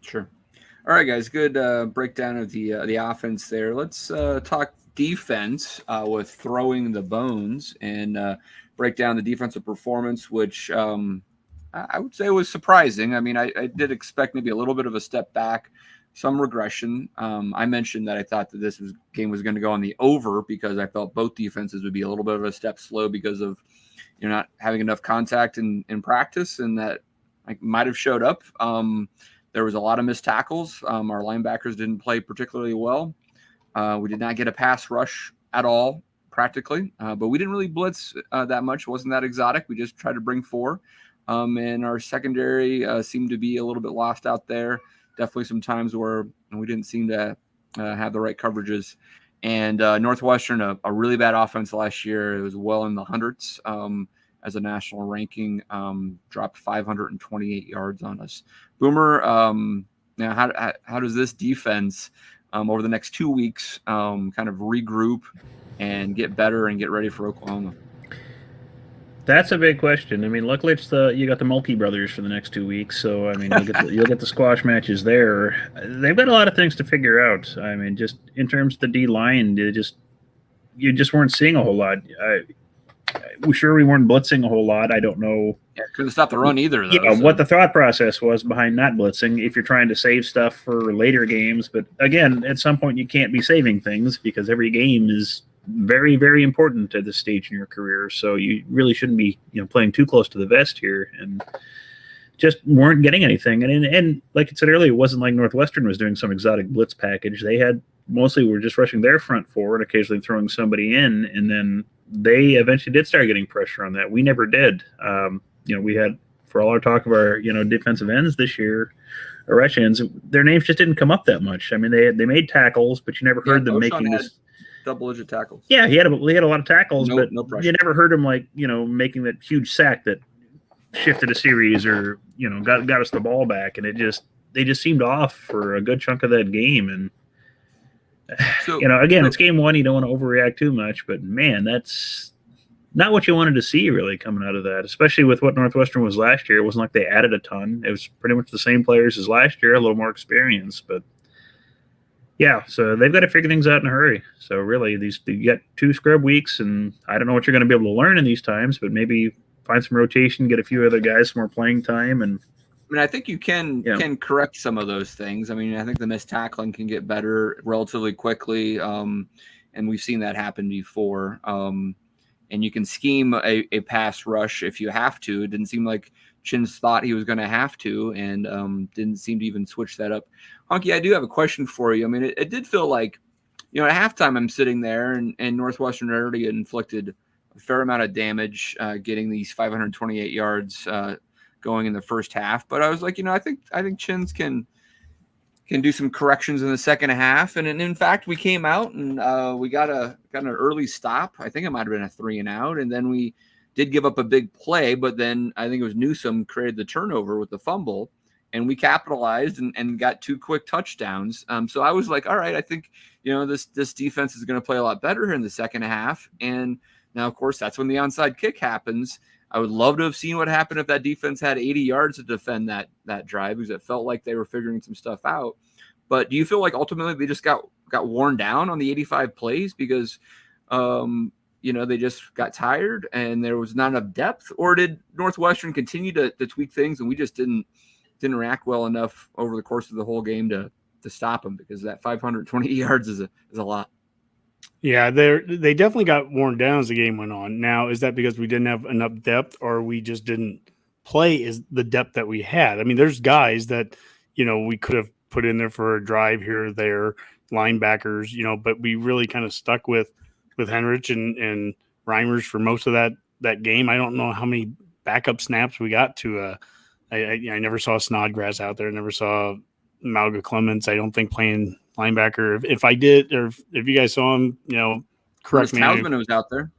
Sure. All right, guys. Good breakdown of the offense there. Let's talk defense with throwing the bones and break down the defensive performance, which I would say was surprising. I mean, I did expect maybe a little bit of a step back, some regression. I mentioned that I thought that this game was going to go on the over because I felt both defenses would be a little bit of a step slow because of not having enough contact in practice, and that might have showed up. There was a lot of missed tackles. Our linebackers didn't play particularly well. We did not get a pass rush at all, practically, but we didn't really blitz that much. It wasn't that exotic. We just tried to bring 4. And our secondary seemed to be a little bit lost out there. Definitely some times where we didn't seem to have the right coverages. And Northwestern, a really bad offense last year. It was well in the hundreds as a national ranking, dropped 528 yards on us. Boomer, now how does this defense over the next 2 weeks kind of regroup and get better and get ready for Oklahoma? That's a big question. I mean, luckily you got the Mulkey brothers for the next 2 weeks, so I mean you'll get the squash matches there. They've got a lot of things to figure out. I mean, just in terms of the D line, you just weren't seeing a whole lot. We're sure we weren't blitzing a whole lot. I don't know. Yeah, couldn't stop the run either, though. Yeah, so what the thought process was behind not blitzing if you're trying to save stuff for later games. But again, at some point you can't be saving things because every game is very, very important at this stage in your career. So you really shouldn't be playing too close to the vest here, and just weren't getting anything. And like I said earlier, it wasn't like Northwestern was doing some exotic blitz package. They had mostly were just rushing their front forward, occasionally throwing somebody in, and then they eventually did start getting pressure on that. We never did. We had, for all our talk of our defensive ends this year, our rush ends, their names just didn't come up that much. I mean, they made tackles, but you never heard them making this double-digit tackles. Yeah, he had a lot of tackles, but no pressure. You never heard him making that huge sack that shifted a series or got us the ball back, and they just seemed off for a good chunk of that game. And again, it's game 1. You don't want to overreact too much, but man, that's not what you wanted to see really coming out of that, especially with what Northwestern was last year. It wasn't like they added a ton. It was pretty much the same players as last year, a little more experience, but yeah, so they've got to figure things out in a hurry. So really, you got 2 scrub weeks, and I don't know what you're going to be able to learn in these times, but maybe find some rotation, get a few other guys some more playing time. And I mean, I think you can correct some of those things. I mean, I think the missed tackling can get better relatively quickly, and we've seen that happen before. And you can scheme a pass rush if you have to. It didn't seem like Chins thought he was going to have to, and didn't seem to even switch that up. Honky, I do have a question for you. I mean, it did feel like, at halftime I'm sitting there, and Northwestern already inflicted a fair amount of damage getting these 528 yards going in the first half. But I was like, I think Chins can do some corrections in the second half. And in fact, we came out and we got an early stop. I think it might have been a 3-and-out. And then we did give up a big play, but then I think it was Newsome created the turnover with the fumble, and we capitalized and got 2 quick touchdowns. So I was like, all right, I think, this defense is going to play a lot better in the second half. And now, of course, that's when the onside kick happens. I would love to have seen what happened if that defense had 80 yards to defend that drive, because it felt like they were figuring some stuff out. But do you feel like ultimately they just got worn down on the 85 plays because, they just got tired and there was not enough depth? Or did Northwestern continue to tweak things and we just didn't react well enough over the course of the whole game to stop them? Because that 520 yards is a lot. Yeah, they definitely got worn down as the game went on. Now, is that because we didn't have enough depth, or we just didn't play as the depth that we had? I mean, there's guys that, we could have put in there for a drive here or there, linebackers, but we really kind of stuck with Henrich and Reimers for most of that game. I don't know how many backup snaps we got to. I never saw Snodgrass out there. Never saw Malga Clements, I don't think, playing linebacker. If I did, or if you guys saw him, correct me. Hausman was out there.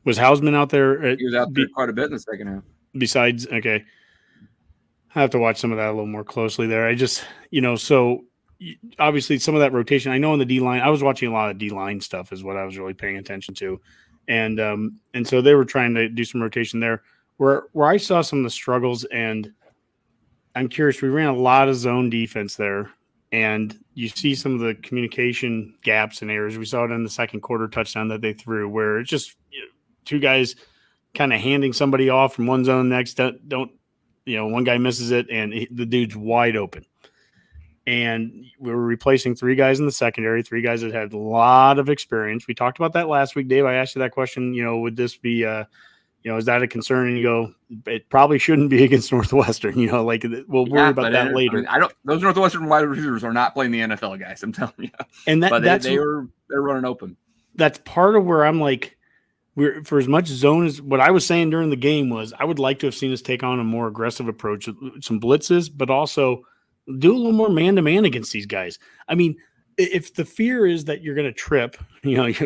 Was Hausman out there? He was out there quite a bit in the second half. Besides, okay. I have to watch some of that a little more closely there. I just, so obviously some of that rotation, I know on the D-line, I was watching a lot of D-line stuff is what I was really paying attention to. And so they were trying to do some rotation there. Where I saw some of the struggles, and I'm curious, we ran a lot of zone defense there, and you see some of the communication gaps and errors. We saw it in the second quarter touchdown that they threw, where it's just two guys kind of handing somebody off from one zone next. Don't one guy misses it, and the dude's wide open. And we were replacing three guys in the secondary, three guys that had a lot of experience. We talked about that last week, Dave. I asked you that question, would this be, is that a concern? And you go, it probably shouldn't be against Northwestern. We'll worry about that later. Those Northwestern wide receivers are not playing the NFL, guys. I'm telling you. And they're running open. That's part of where I'm like, for as much zone as what I was saying during the game was, I would like to have seen us take on a more aggressive approach, some blitzes, but also do a little more man-to-man against these guys. I mean, if the fear is that you're going to trip,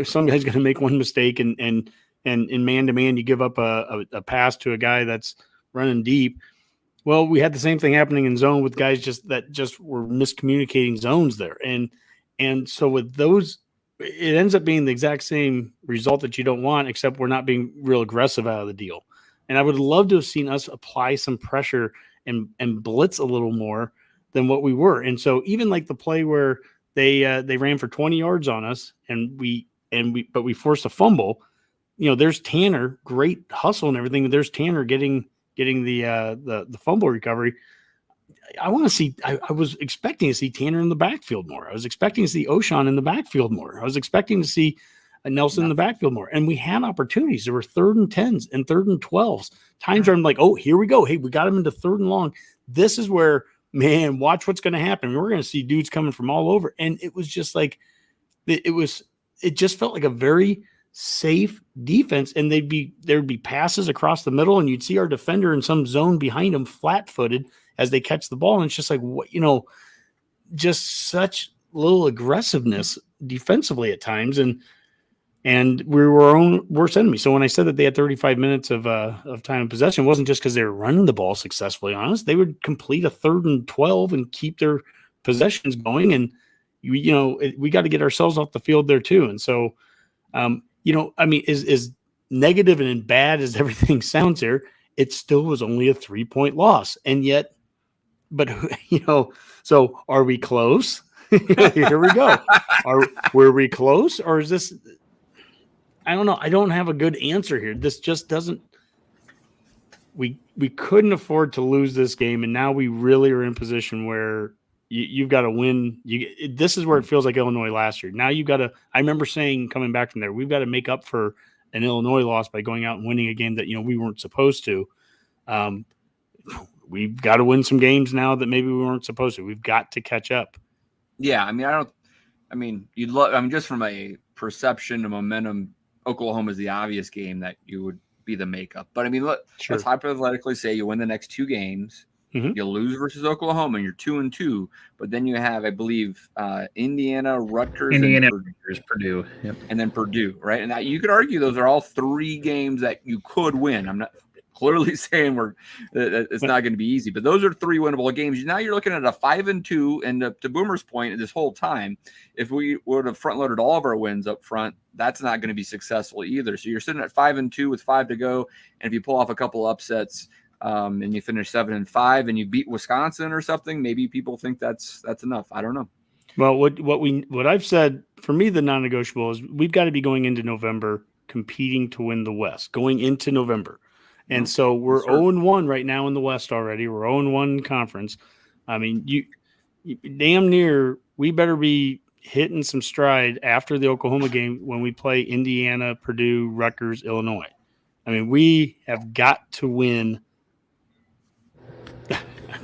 some guy's going to make one mistake, and in man-to-man you give up a pass to a guy that's running deep. Well, we had the same thing happening in zone with guys just were miscommunicating zones there. And so with those, it ends up being the exact same result that you don't want, except we're not being real aggressive out of the deal. And I would love to have seen us apply some pressure and blitz a little more than what we were. And so even like the play where they ran for 20 yards on us but we forced a fumble, there's Tanner, great hustle and everything. There's Tanner getting the fumble recovery. I want to see, I was expecting to see Tanner in the backfield more. I was expecting to see O'Shawn in the backfield more. I was expecting to see Nelson in the backfield more. And we had opportunities. There were 3rd and 10s and 3rd and 12s. Times where I'm like, oh, here we go. Hey, we got him into 3rd and long. This is where, man, watch what's going to happen. We're going to see dudes coming from all over. And it was just like, it just felt like a very safe defense. And there'd be passes across the middle, and you'd see our defender in some zone behind him flat-footed as they catch the ball. And it's just like, just such little aggressiveness defensively at times. And we were our own worst enemy. So when I said that they had 35 minutes of time of possession, it wasn't just because they were running the ball successfully on us. They would complete a 3rd and 12 and keep their possessions going. And, we got to get ourselves off the field there too. And so, as negative and bad as everything sounds here, it still was only a 3-point loss. And yet, but, so are we close? Here we go. Were we close, or is this? I don't know. I don't have a good answer here. This just doesn't. We couldn't afford to lose this game, and now we really are in position where you've got to win. This is where it feels like Illinois last year. Now you've got to. I remember saying coming back from there, we've got to make up for an Illinois loss by going out and winning a game that we weren't supposed to. We've got to win some games now that maybe we weren't supposed to. We've got to catch up. Yeah, just from a perception and momentum, Oklahoma is the obvious game that you would be the makeup. But let's hypothetically say you win the next 2 games. Mm-hmm. You lose versus Oklahoma, and you're 2-2. But then you have, I believe, Indiana, Rutgers, and Purdue. Yep. And then Purdue, right? And you could argue those are all 3 games that you could win. I'm not clearly saying it's not going to be easy, but those are 3 winnable games. Now you're looking at a 5-2, and to Boomer's point, this whole time, if we would have front loaded all of our wins up front, that's not going to be successful either. So you're sitting at 5-2 with 5 to go, and if you pull off a couple upsets, and you finish 7-5, and you beat Wisconsin or something, maybe people think that's enough. I don't know. Well, what I've said, for me, the non-negotiable is we've got to be going into November competing to win the West, going into November. And so we're 0-1 right now in the West already. We're 0-1 in conference. I mean, you damn near, we better be hitting some stride after the Oklahoma game when we play Indiana, Purdue, Rutgers, Illinois. I mean, we have got to win.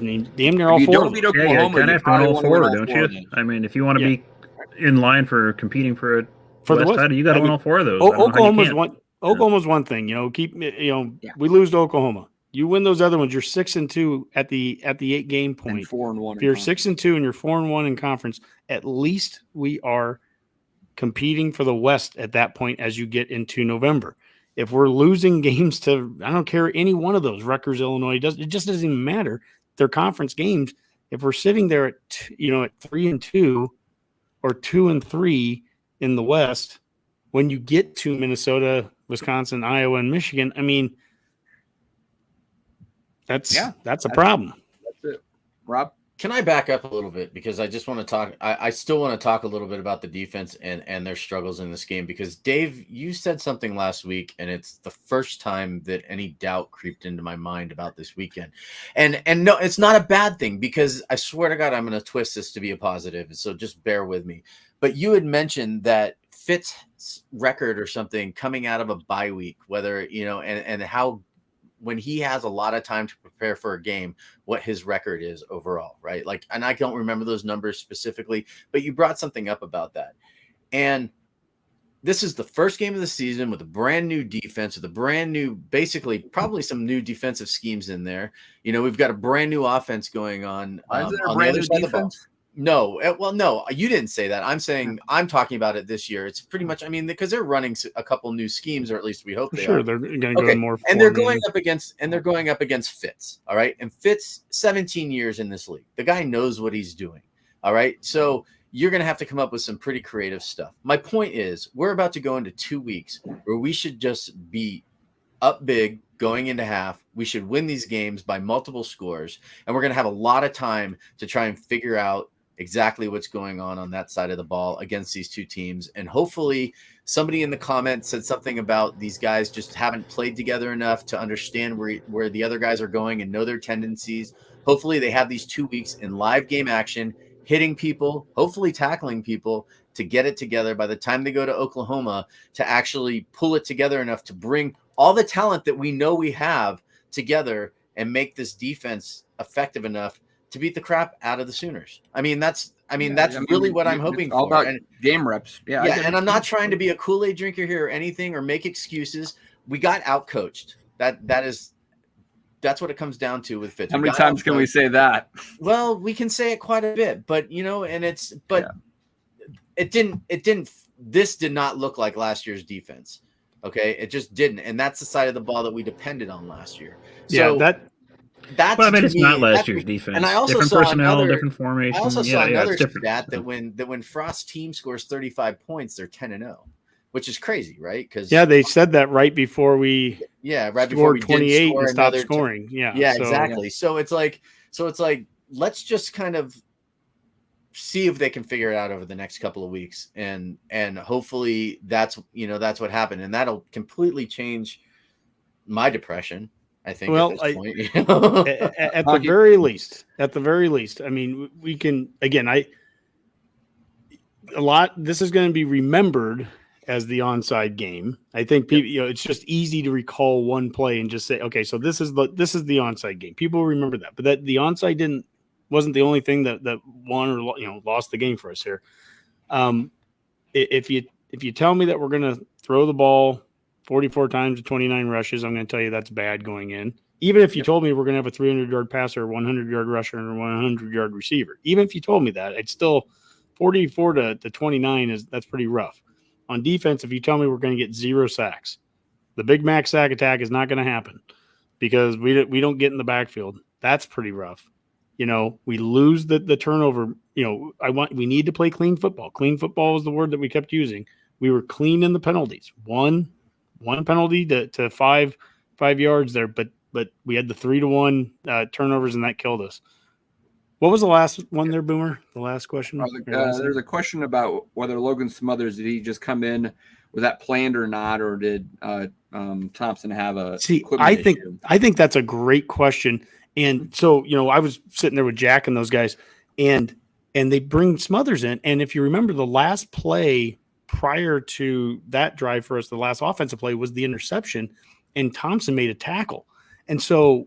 Damn near all 4 of them. Oklahoma, you have to win all 4, don't you? I mean, if you want to be in line for competing for the West title, you got to win all 4 of those. Oklahoma's one. Oklahoma's one thing, we lose to Oklahoma. You win those other ones, you're 6-2 at the 8-game point. And 4-1. If you're 6-2 and you're 4-1 in conference, at least we are competing for the West at that point as you get into November. If we're losing games to, I don't care any one of those, Rutgers, Illinois, it just doesn't even matter. They're conference games. If we're sitting there at 3-2 or 2-3 in the West, when you get to Minnesota, Wisconsin, Iowa, and Michigan. I mean, that's a problem. That's it. Rob? Can I back up a little bit, because I just want to talk. I still want to talk a little bit about the defense and their struggles in this game, because Dave, you said something last week, and it's the first time that any doubt creeped into my mind about this weekend. And no, it's not a bad thing, because I swear to God, I'm going to twist this to be a positive. So just bear with me. But you had mentioned that Fitz's record or something coming out of a bye week, whether, and how, when he has a lot of time to prepare for a game, what his record is overall, right? Like, and I don't remember those numbers specifically, but you brought something up about that. And this is the first game of the season with a brand new defense, with a brand new, basically probably some new defensive schemes in there. We've got a brand new offense going on. Is there a brand new defense? No, well, no, you didn't say that. I'm talking about it this year. It's pretty much, because they're running a couple new schemes, or at least we hope they are. They're going to go more. And they're going up against Fitz. All right. And Fitz, 17 years in this league. The guy knows what he's doing. All right. So you're going to have to come up with some pretty creative stuff. My point is, we're about to go into 2 weeks where we should just be up big going into half. We should win these games by multiple scores. And we're going to have a lot of time to try and figure out exactly what's going on that side of the ball against these two teams. And hopefully somebody in the comments said something about these guys just haven't played together enough to understand where the other guys are going and know their tendencies. Hopefully they have these 2 weeks in live game action, hitting people, hopefully tackling people, to get it together by the time they go to Oklahoma, to actually pull it together enough to bring all the talent that we know we have together and make this defense effective enough to beat the crap out of the Sooners. That's really what I'm hoping for. All about game reps. Yeah. And I'm not trying to be a Kool-Aid drinker here or anything, or make excuses. We got outcoached. That's what it comes down to with Fitz. How many times can we say that? Well, we can say it quite a bit, but this did not look like last year's defense. Okay. It just didn't. And that's the side of the ball that we depended on last year. So it's not last year's defense. And I also different saw personnel, different formation. I also saw another stat that when Frost's team scores 35 points, they're 10-0, which is crazy, right? Because they said that right before we before we 28 and stopped scoring. Exactly. So it's like let's just kind of see if they can figure it out over the next couple of weeks, and hopefully that's what happened, and that'll completely change my depression, I think. Well, at the very least, we can, again, this is going to be remembered as the onside game. I think people, it's just easy to recall one play and just say, okay, so this is the onside game. People remember that, but that the onside wasn't the only thing that won or lost the game for us here. If you tell me that we're going to throw the ball 44 times to 29 rushes, I'm going to tell you that's bad going in. Even if you told me we're going to have a 300-yard passer, 100-yard rusher, and a 100-yard receiver, even if you told me that, it's still 44 to 29 that's pretty rough. On defense, if you tell me we're going to get 0 sacks, the Big Mac sack attack is not going to happen because we don't get in the backfield. That's pretty rough. We lose the turnover. We need to play clean football. Clean football was the word that we kept using. We were clean in the penalties. One penalty to 5 yards there, but we had the 3-1 turnovers, and that killed us. What was the last one there, Boomer? The last question? There's a question about whether Logan Smothers, did he just come in? Was that planned or not, or did Thompson have a issue? I think that's a great question. And so, I was sitting there with Jack and those guys, and they bring Smothers in. And if you remember, the last play prior to that drive for us, the last offensive play was the interception, and Thompson made a tackle. And so,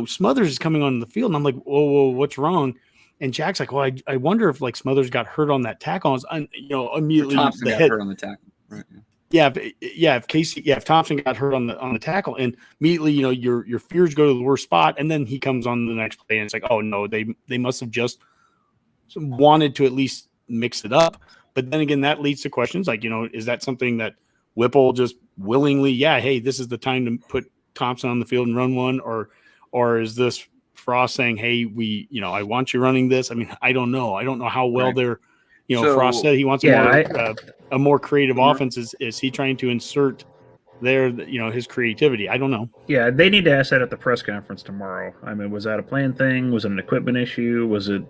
Smothers is coming on the field, and I'm like, whoa, what's wrong? And Jack's like, well, I wonder if Smothers got hurt on that tackle. Immediately Thompson got hurt on the tackle. Right. If Thompson got hurt on the tackle, and immediately, your fears go to the worst spot, and then he comes on the next play, and it's like, oh no, they must have just wanted to at least mix it up. But then again, that leads to questions like, is that something that Whipple just willingly, hey, this is the time to put Thompson on the field and run one, or is this Frost saying, hey, I want you running this? I don't know. I don't know how well they're, Frost said he wants a more creative offense. Is he trying to insert his creativity. I don't know. Yeah, they need to ask that at the press conference tomorrow. I mean, was that a planned thing? Was it an equipment issue? Was it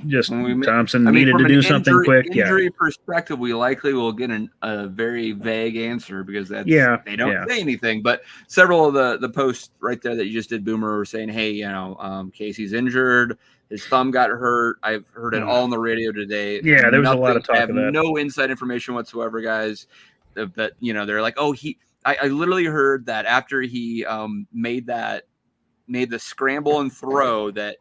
just Thompson needed to do something quick? Injury perspective, we likely will get a very vague answer because they don't say anything. But several of the posts right there that you just did, Boomer, were saying, hey, Casey's injured. His thumb got hurt. I've heard it all on the radio today. Yeah, there was a lot of talk I have of that. no inside information whatsoever, guys. That they're like, oh, I literally heard that after he made the scramble and throw that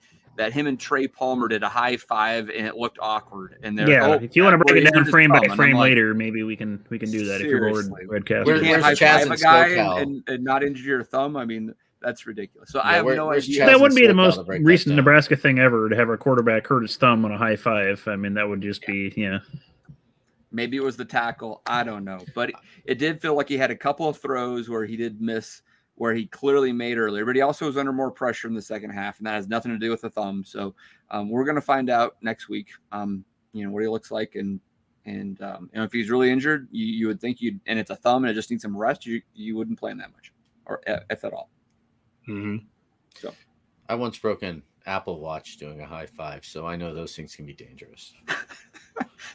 him and Trey Palmer did a high five and it looked awkward. And they're if you want to break it down frame by frame later, maybe we can do that if you're bored. Redcast. You can't high five a guy and not injure your thumb. I mean, that's ridiculous. So I have no idea. That wouldn't be the most recent Nebraska thing ever to have a quarterback hurt his thumb on a high five. I mean, that would just be Maybe it was the tackle. I don't know. But it did feel like he had a couple of throws where he did miss, where he clearly made earlier. But he also was under more pressure in the second half, and that has nothing to do with the thumb. So we're going to find out next week, what he looks like. And if he's really injured, you would think and it's a thumb and it just needs some rest, you wouldn't play him that much, or if at all. Mm-hmm. So I once broke an Apple Watch doing a high five, so I know those things can be dangerous.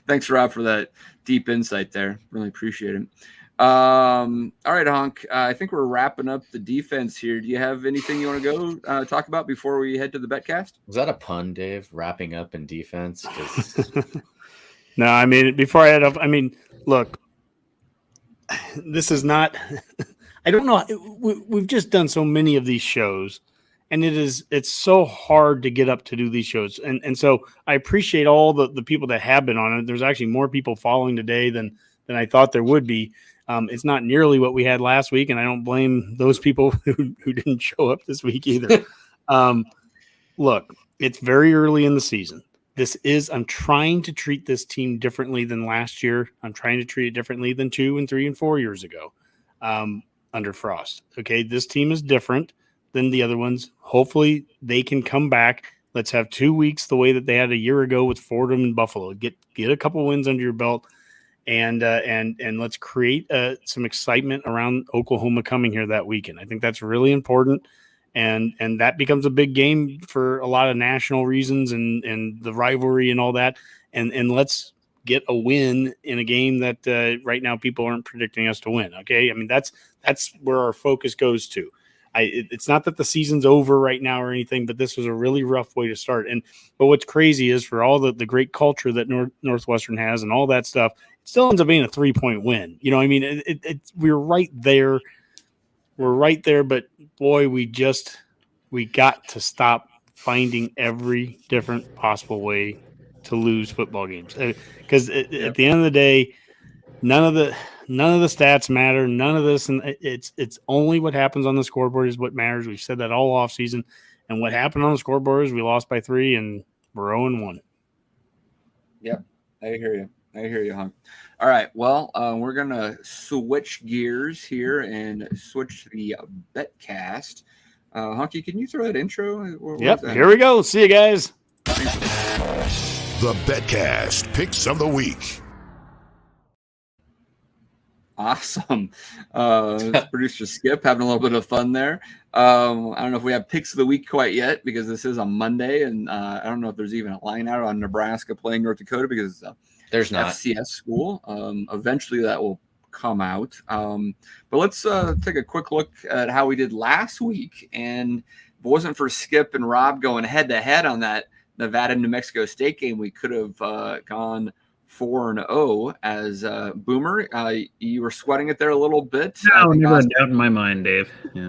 Thanks, Rob, for that deep insight there. Really appreciate it. All right, Honk. I think we're wrapping up the defense here. Do you have anything you want to go talk about before we head to the Betcast? Was that a pun, Dave? Wrapping up in defense? No, I mean, before I head up, look, this is not. I don't know. We've just done so many of these shows, and it's so hard to get up to do these shows. And so I appreciate all the people that have been on it. There's actually more people following today than I thought there would be. It's not nearly what we had last week, and I don't blame those people who didn't show up this week either. Look, it's very early in the season. I'm trying to treat this team differently than last year. I'm trying to treat it differently than 2 and 3 and 4 years ago under Frost. Okay, this team is different than the other ones. Hopefully they can come back. Let's have 2 weeks the way that they had a year ago with Fordham and Buffalo. Get a couple wins under your belt, and let's create some excitement around Oklahoma coming here that weekend. I think that's really important, and that becomes a big game for a lot of national reasons and the rivalry and all that. And let's get a win in a game that right now people aren't predicting us to win. Okay, I mean that's where our focus goes to. It's not that the season's over right now or anything, but this was a really rough way to start. But what's crazy is for all the great culture that Northwestern has and all that stuff, it still ends up being a 3-point win. You know what I mean? We're right there. We're right there, but boy, we got to stop finding every different possible way to lose football games. Because at the end of the day, none of the stats matter. None of this, and it's only what happens on the scoreboard is what matters. We've said that all off season, and what happened on the scoreboard is we lost by 3, and we're 0-1. Yep, I hear you, Hunk. All right, well, we're gonna switch gears here and switch to the Betcast. Hunky, can you throw that intro? Yep, here we go. See you guys. The Betcast Picks of the Week. Awesome. Producer Skip having a little bit of fun there. I don't know if we have picks of the week quite yet because this is on Monday, and I don't know if there's even a line out on Nebraska playing North Dakota because there's not FCS school. Eventually that will come out. But let's take a quick look at how we did last week. And if it wasn't for Skip and Rob going head to head on that Nevada-New Mexico State game, we could have gone 4-0 as Boomer. You were sweating it there a little bit. No, never a doubt in my mind, Dave. Yeah.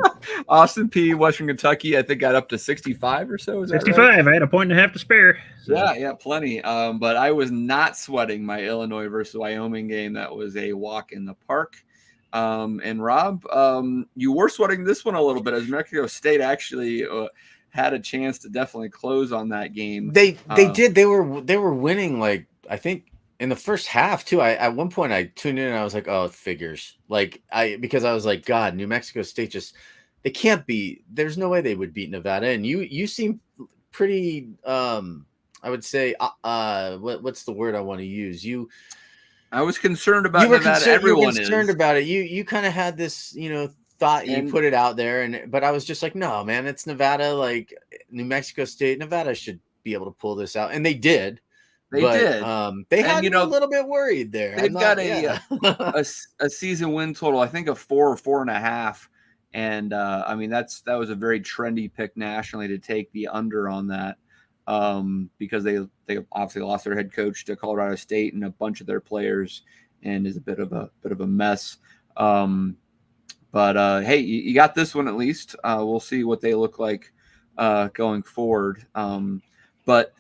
Austin P, Western Kentucky, I think got up to 65 or so. Is that 65. Right? I had a point and a half to spare. So. Yeah, plenty. But I was not sweating my Illinois versus Wyoming game. That was a walk in the park. And Rob, you were sweating this one a little bit as Mexico State actually had a chance to definitely close on that game. They did. They were winning, like, I think in the first half too. At one point I tuned in and I was like, oh, it figures. Because I was like, God, New Mexico State they can't be. There's no way they would beat Nevada. And you seem pretty I would say what's the word I want to use? I was concerned about you were Nevada. concerned, Everyone you were concerned is. about it. You kind of had this, thought, and you put it out there, but I was just like, no, man, it's Nevada, like New Mexico State. Nevada should be able to pull this out, and they did. They did. They had me a little bit worried there. They've got a season win total, I think, of 4 or 4.5. And I mean, that was a very trendy pick nationally to take the under on that, because they obviously lost their head coach to Colorado State and a bunch of their players, and is a bit of a mess. But hey, you got this one at least. We'll see what they look like going forward. But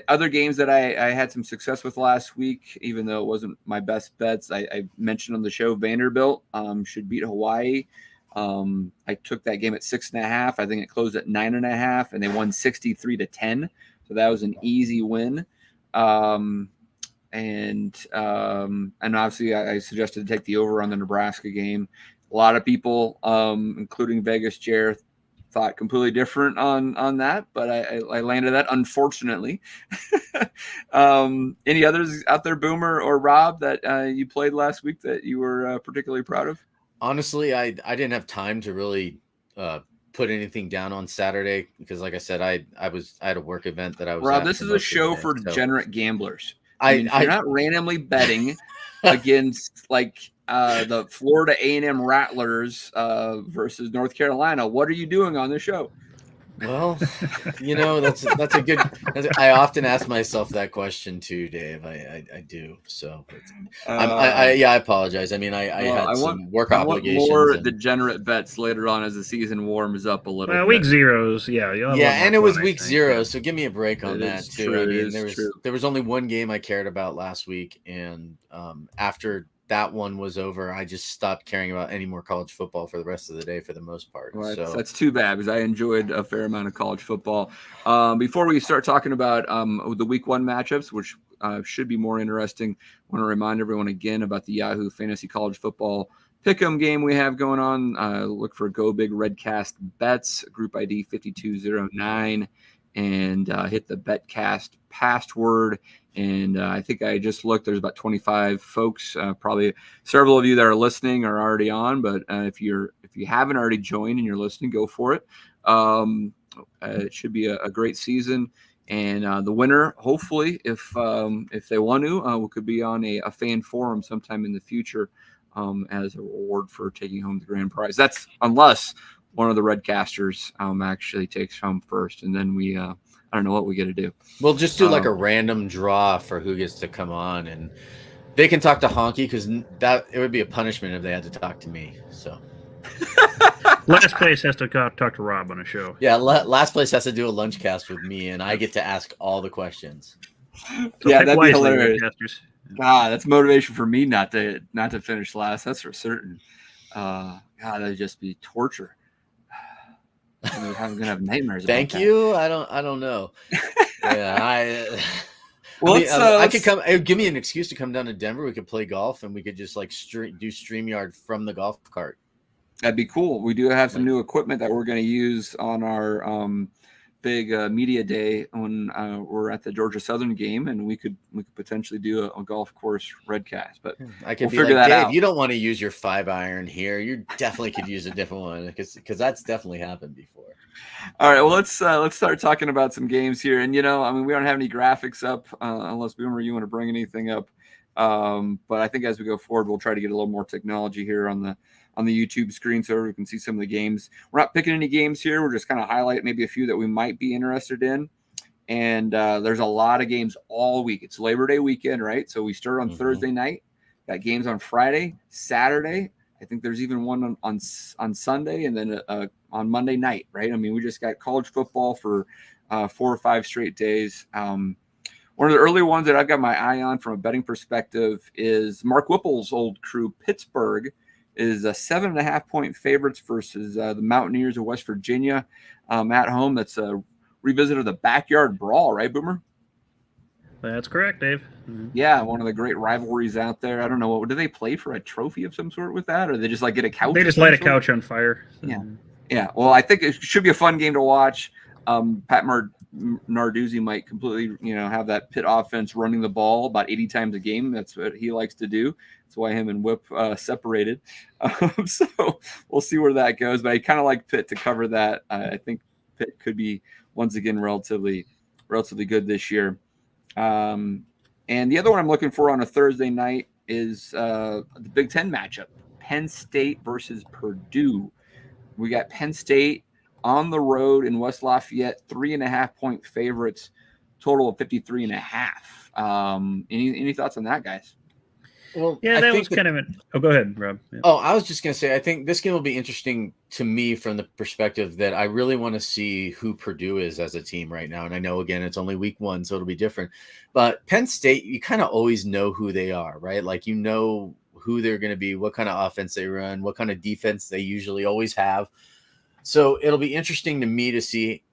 other games that I had some success with last week, even though it wasn't my best bets, I mentioned on the show Vanderbilt should beat Hawaii. I took that game at 6.5. I think it closed at 9.5, and they won 63-10. So that was an easy win. And obviously I suggested to take the over on the Nebraska game. A lot of people, including Vegas Jared, thought completely different on that, but I landed that, unfortunately. Any others out there, Boomer or Rob, that you played last week that you were particularly proud of? Honestly, I didn't have time to really put anything down on Saturday because, like I said, I had a work event that I was. Rob, at this is a show for degenerate gamblers. You're not randomly betting against the Florida A&M Rattlers versus North Carolina. What are you doing on the show? Well, that's a good. I often ask myself that question too, Dave. I do. So, I apologize. I mean, I had some work obligations. More degenerate bets later on as the season warms up a little. Well, week zeros, and it was week 0, so give me a break on that too. True, I mean, there was only one game I cared about last week, and after that one was over, I just stopped caring about any more college football for the rest of the day for the most part. Well, so that's too bad, because I enjoyed a fair amount of college football. Before we start talking about the week 1 matchups, which should be more interesting, I want to remind everyone again about the Yahoo Fantasy College Football Pick'em game we have going on. Look for Go Big Redcast Bets, group ID 5209, and hit the Betcast password. And I think I just looked, there's about 25 folks, probably several of you that are listening are already on, but if you haven't already joined and you're listening, go for it. It should be a great season. And the winner, hopefully, if they want to, could be on a fan forum sometime in the future as a reward for taking home the grand prize. That's unless one of the Redcasters actually takes home first, and then we I don't know what we get to do. We'll just do a random draw for who gets to come on, and they can talk to Honky, because that it would be a punishment if they had to talk to me. So last place has to talk to Rob on a show. Yeah, last place has to do a lunch cast with me, and I get to ask all the questions. So yeah, that'd be hilarious. God, that's motivation for me not to finish last. That's for certain. God, that'd just be torture. I'm gonna have nightmares. Thank you. I don't know. Yeah, well, I could come. It would give me an excuse to come down to Denver. We could play golf, and we could just do StreamYard from the golf cart. That'd be cool. We do have some new equipment that we're going to use on our big media day when we're at the Georgia Southern game, and we could potentially do a golf course Redcast. But I could figure like, that Dave, out. you don't want to use your 5-iron here. You definitely could use a different one, because that's definitely happened before. All right, well, let's start talking about some games here. And we don't have any graphics up unless Boomer, you want to bring anything up. But I think as we go forward, we'll try to get a little more technology here on the YouTube screen so we can see some of the games. We're not picking any games here. We're just kind of highlight maybe a few that we might be interested in. And there's a lot of games all week. It's Labor Day weekend, right? So we start on Thursday night. Got games on Friday, Saturday. I think there's even one on Sunday, and then on Monday night, right? I mean, we just got college football for 4 or 5 straight days. One of the early ones that I've got my eye on from a betting perspective is Mark Whipple's old crew, Pittsburgh, is a 7.5-point favorites versus the Mountaineers of West Virginia at home. That's a revisit of the backyard brawl, right, Boomer? That's correct, Dave. Yeah, one of the great rivalries out there. I don't know, do they play for a trophy of some sort with that, or they just get a couch? They just light a couch on fire. Yeah. Well, I think it should be a fun game to watch. Pat Narduzzi might completely, have that Pitt offense running the ball about 80 times a game. That's what he likes to do. That's why him and Whip separated. So we'll see where that goes. But I kind of like Pitt to cover that. I think Pitt could be once again relatively good this year. And the other one I'm looking for on a Thursday night is the Big Ten matchup: Penn State versus Purdue. We got Penn State on the road in West Lafayette, 3.5-point favorites, total of 53.5. Any thoughts on that, guys? Well, yeah, that was kind of it. Oh, go ahead, Rob. Yeah. Oh, I was just going to say, I think this game will be interesting to me from the perspective that I really want to see who Purdue is as a team right now. And I know, again, it's only week 1, so it'll be different. But Penn State, you kind of always know who they are, right? Like, you know who they're going to be, what kind of offense they run, what kind of defense they usually always have. So it'll be interesting to me to see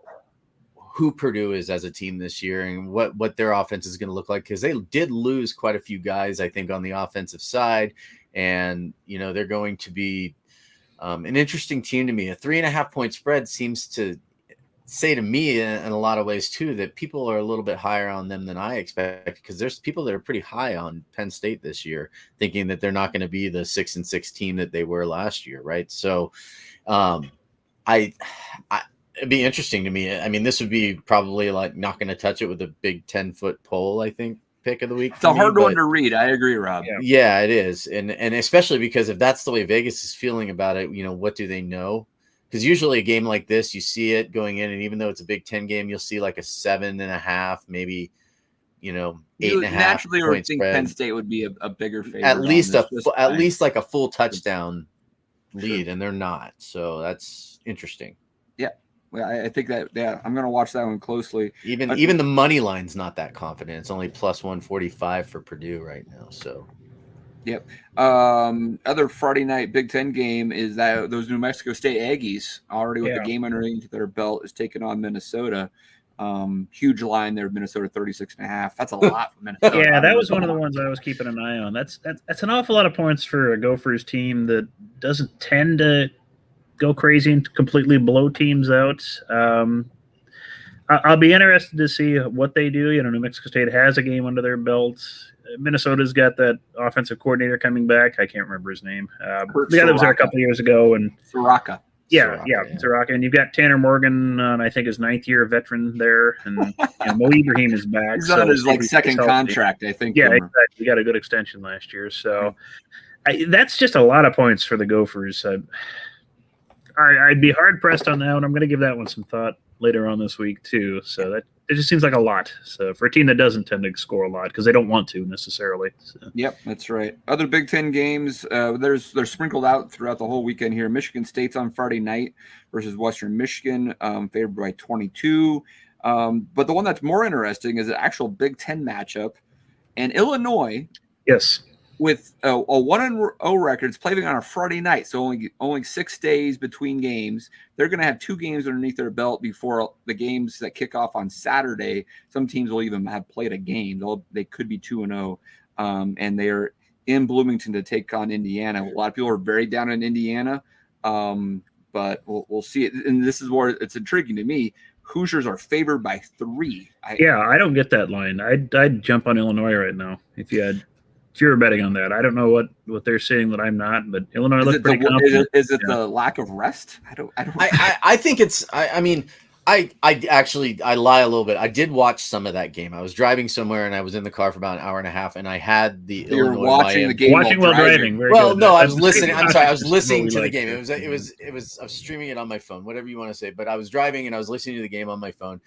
who Purdue is as a team this year and what their offense is going to look like, because they did lose quite a few guys, I think, on the offensive side. And, they're going to be an interesting team to me. A 3.5-point spread seems to say to me in a lot of ways, too, that people are a little bit higher on them than I expect, because there's people that are pretty high on Penn State this year, thinking that they're not going to be the 6-6 team that they were last year. Right. So it'd be interesting to me. I mean, this would be probably like not going to touch it with a big 10-foot pole, I think, pick of the week. It's a hard one to read. I agree, Rob. Yeah, it is. And especially because if that's the way Vegas is feeling about it, what do they know? Because usually a game like this, you see it going in, and even though it's a Big Ten game, you'll see like a 7.5, maybe, 8.5. Naturally, or think spread. Penn State would be a bigger favorite. At least like a full touchdown lead, and they're not. So that's interesting. Yeah. Well, I think that, I'm going to watch that one closely. Even the money line's not that confident. It's only plus 145 for Purdue right now. So, yep. Other Friday night Big Ten game is that those New Mexico State Aggies already with the game underneath their belt is taking on Minnesota. Huge line there, Minnesota 36.5. That's a lot for Minnesota. Yeah, that was one of the ones I was keeping an eye on. That's an awful lot of points for a Gophers team that doesn't tend to go crazy and completely blow teams out. I'll be interested to see what they do. New Mexico State has a game under their belt. Minnesota's got that offensive coordinator coming back. I can't remember his name. The guy that was there a couple of years ago. And Soraka. Soraka. And you've got Tanner Morgan, I think his 9th year veteran there. And Mo Ibrahim is back. He's on his second contract, I think. Yeah, exactly. He got a good extension last year. So that's just a lot of points for the Gophers. I'd be hard pressed on that one. I'm going to give that one some thought later on this week too. So that it just seems like a lot. So for a team that doesn't tend to score a lot because they don't want to necessarily. So. Yep, that's right. Other Big Ten games, they're sprinkled out throughout the whole weekend here. Michigan State's on Friday night versus Western Michigan, favored by 22. But the one that's more interesting is an actual Big Ten matchup, and Illinois. Yes. With a 1-0 record, it's playing on a Friday night, so only 6 days between games. They're going to have 2 games underneath their belt before the games that kick off on Saturday. Some teams will even have played a game. They could be 2-0, and they're in Bloomington to take on Indiana. A lot of people are very down in Indiana, but we'll see it. And this is where it's intriguing to me. Hoosiers are favored by 3. I don't get that line. I'd jump on Illinois right now if you were betting on that. I don't know what they're saying that I'm not, but Illinois looks pretty confident. Is it the lack of rest? I think it's. I mean, I lie a little bit. I did watch some of that game. I was driving somewhere and I was in the car for about an hour and a half, and I had the Illinois watching the game while driving. Well, no, I was listening. I'm sorry, I was listening to the game. It was. I was streaming it on my phone, whatever you want to say. But I was driving and I was listening to the game on my phone.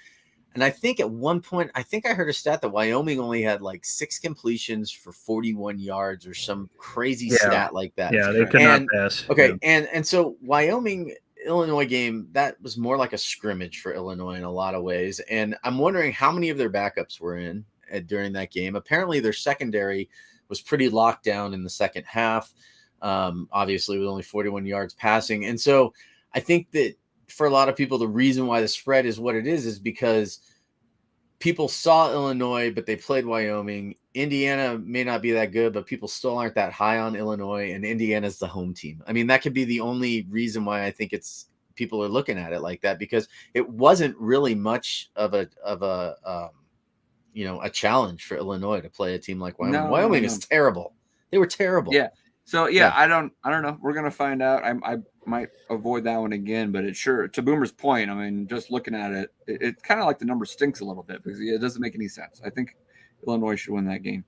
And I think at one point, I heard a stat that Wyoming only had like 6 completions for 41 yards or some crazy stat like that. Yeah, they could not pass. Okay, and so Wyoming-Illinois game, that was more like a scrimmage for Illinois in a lot of ways. And I'm wondering how many of their backups were in during that game. Apparently, their secondary was pretty locked down in the second half, obviously with only 41 yards passing. And so I think that for a lot of people, the reason why the spread is what it is because people saw Illinois, but they played Wyoming. Indiana may not be that good, but people still aren't that high on Illinois, and Indiana's the home team. I mean, that could be the only reason why I think it's people are looking at it like that, because it wasn't really much of a a challenge for Illinois to play a team like Wyoming. Wyoming is terrible. They were terrible. Yeah. So I don't know. We're gonna find out. I might avoid that one again, but it's sure, to Boomer's point, I mean, just looking at it, it's kind of like the number stinks a little bit because it doesn't make any sense. I think Illinois should win that game.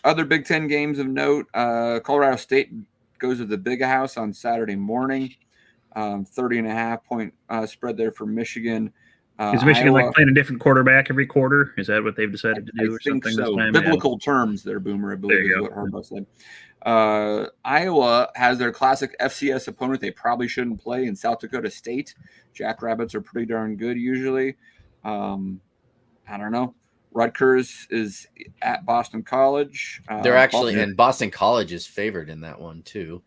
Other Big Ten games of note: Colorado State goes to the Big House on Saturday morning. 30.5 point spread there for Michigan. Is Michigan like playing a different quarterback every quarter? Is that what they've decided to do, I or think something? So. This time? Biblical terms there, Boomer, I believe is what Harbaugh said. Iowa has their classic FCS opponent they probably shouldn't play in South Dakota State. Jackrabbits are pretty darn good usually. I don't know. Rutgers is at Boston College. They're actually, and Boston College is favored in that one too.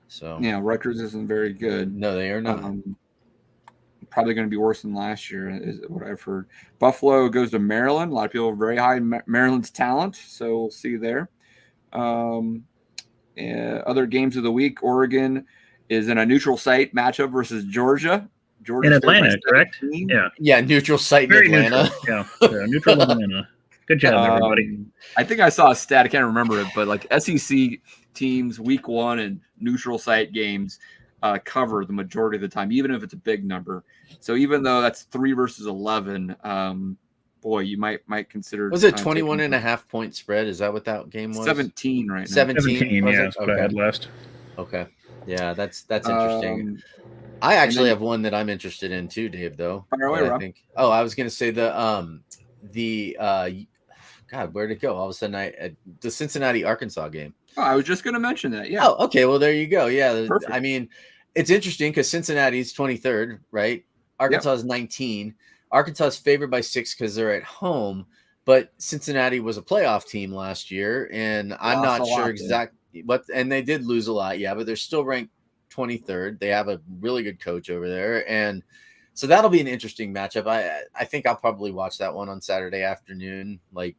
So yeah, Rutgers isn't very good. No, they are not. Probably going to be worse than last year, is what I've heard. Buffalo goes to Maryland. A lot of people are very high in Maryland's talent, so we'll see there. Other games of the week: Oregon is in a neutral site matchup versus Georgia. In Atlanta, correct? Yeah, neutral site in Atlanta. Neutral in Atlanta. Good job, everybody. I think I saw a stat. I can't remember it, but like SEC teams, week 1 and neutral site games cover the majority of the time, even if it's a big number. So even though that's 3 versus 11, boy, you might consider. Was it 21.5 point spread? Is that what that game was? 17 right now. 17, yeah, that's what I had last. Okay, yeah, that's interesting. I actually have one that I'm interested in too, Dave. Though fire away, Rob. I was going to say God, where'd it go? All of a sudden, the Cincinnati Arkansas game. Oh, I was just going to mention that. Yeah. Oh, okay. Well, there you go. Yeah. Perfect. I mean, it's interesting because Cincinnati's 23rd, right? Arkansas is 19. Arkansas is favored by 6 because they're at home, but Cincinnati was a playoff team last year, and I'm not sure exactly what. And they did lose a lot, yeah, but they're still ranked 23rd. They have a really good coach over there, and so that'll be an interesting matchup. I think I'll probably watch that one on Saturday afternoon, like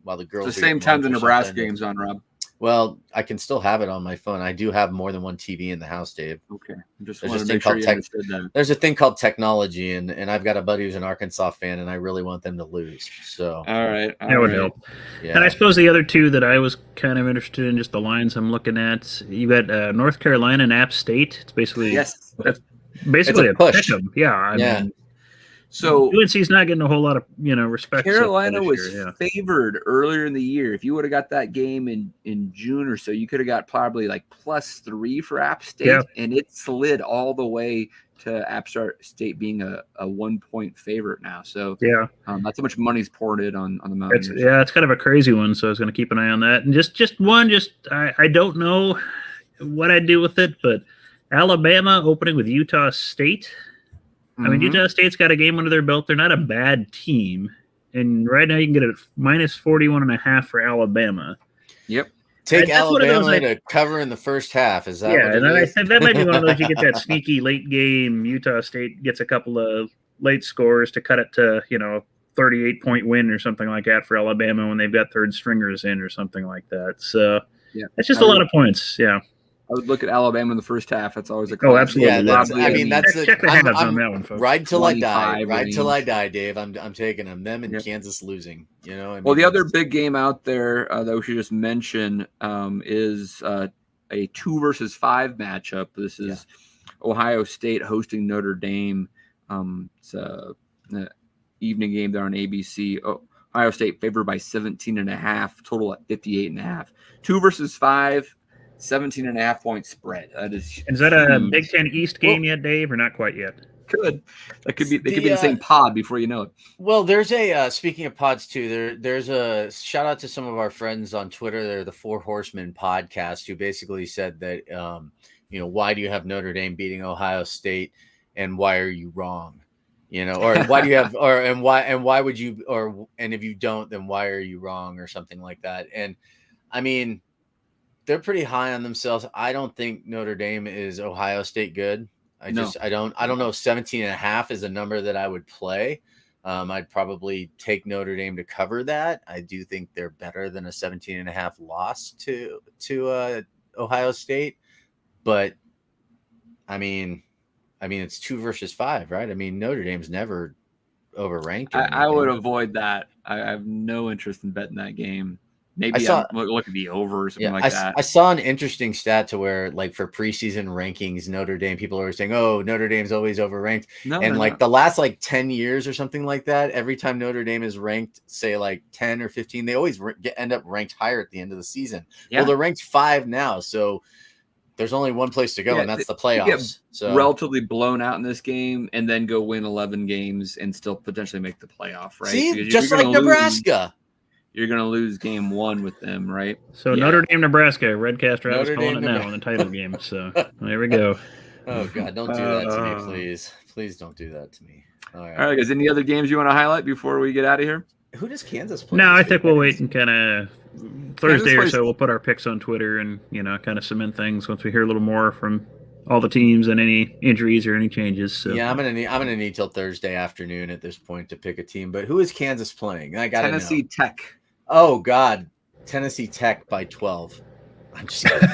while the girls. It's the same time the Nebraska game's on, Rob. Well, I can still have it on my phone. I do have more than one TV in the house, Dave. Okay. Just there's wanted to make sure you understood that. There's a thing called technology, and I've got a buddy who's an Arkansas fan, and I really want them to lose. So all right. That would help. Yeah. And I suppose the other two that I was kind of interested in, just the lines I'm looking at, you got North Carolina and App State. It's basically yes. That's basically a push. Yeah. I mean, so UNC's not getting a whole lot of respect. Carolina was favored earlier in the year. If you would have got that game in June or so, you could have got probably like +3 for App State, and it slid all the way to App State being a 1-point favorite now. So that's how much money's poured in on the Mountaineers. It's kind of a crazy one. So I was going to keep an eye on that. And just one, I don't know what I'd do with it, but Alabama opening with Utah State. I mean, Utah State's got a game under their belt. They're not a bad team. And right now you can get it -41.5 for Alabama. Yep. Take Alabama to cover in the first half. Is that what and I think that might be one of those you get that sneaky late game. Utah State gets a couple of late scores to cut it to, 38-point win or something like that for Alabama when they've got third stringers in or something like that. So it's just a lot of points. Yeah. I would look at Alabama in the first half. That's always a absolutely. Yeah, that's check the halves on that one, folks. Ride till I die. Ride till I die, Dave. I'm taking them and Kansas losing. Well, the other big game out there that we should just mention is a 2 versus 5 matchup. This is Ohio State hosting Notre Dame. It's an evening game there on ABC. Ohio State favored by 17.5, total at 58.5. 2 versus 5. 17.5 point spread. Is that a Big Ten East game yet, Dave, or not quite yet? Could. They could be in the same pod before you know it. Well, there's a speaking of pods too. There's a shout out to some of our friends on Twitter. They're the Four Horsemen podcast, who basically said that why do you have Notre Dame beating Ohio State, and why are you wrong? Or why do you have and why would you and if you don't, then why are you wrong, or something like that. And I mean, they're pretty high on themselves. I don't think Notre Dame is Ohio State good. I don't know. 17.5 is a number that I would play. I'd probably take Notre Dame to cover that. I do think they're better than a 17.5 loss to Ohio State, but I mean, it's 2 versus 5, right? I mean, Notre Dame's never overranked. I would avoid that. I have no interest in betting that game. Maybe look at the over or something that. I saw an interesting stat to where, like, for preseason rankings, Notre Dame, people are saying, "Oh, Notre Dame's always overranked." The last 10 years or something like that, every time Notre Dame is ranked, say 10 or 15, they always end up ranked higher at the end of the season. Yeah. Well, they're ranked 5 now, so there's only one place to go, and that's the playoffs. So relatively blown out in this game, and then go win 11 games and still potentially make the playoff, right? See, just like Nebraska. You're going to lose game 1 with them, right? So Notre Dame, Nebraska, Redcast is calling it now in the title game. So there we go. Oh, God, don't do that to me, please. Please don't do that to me. All right, guys. Any other games you want to highlight before we get out of here? Who does Kansas play? No, I think we'll wait and kind of Thursday or so we'll put our picks on Twitter and, kind of cement things once we hear a little more from all the teams and any injuries or any changes. So. Yeah, I'm gonna need till Thursday afternoon at this point to pick a team. But who is Kansas playing? I got Tennessee Tech. Oh, God. Tennessee Tech by 12. I'm just kidding.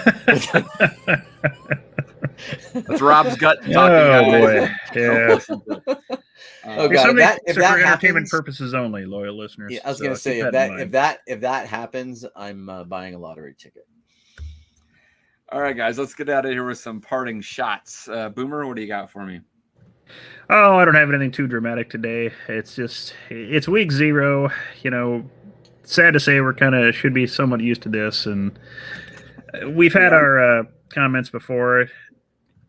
That's Rob's gut talking. Oh, boy. Yeah. Oh, God. If that for entertainment happens, purposes only, loyal listeners. Yeah, I was going to say, if that happens, I'm buying a lottery ticket. All right, guys. Let's get out of here with some parting shots. Boomer, what do you got for me? Oh, I don't have anything too dramatic today. It's week 0. Sad to say, we're kind of should be somewhat used to this, and we've had our comments before.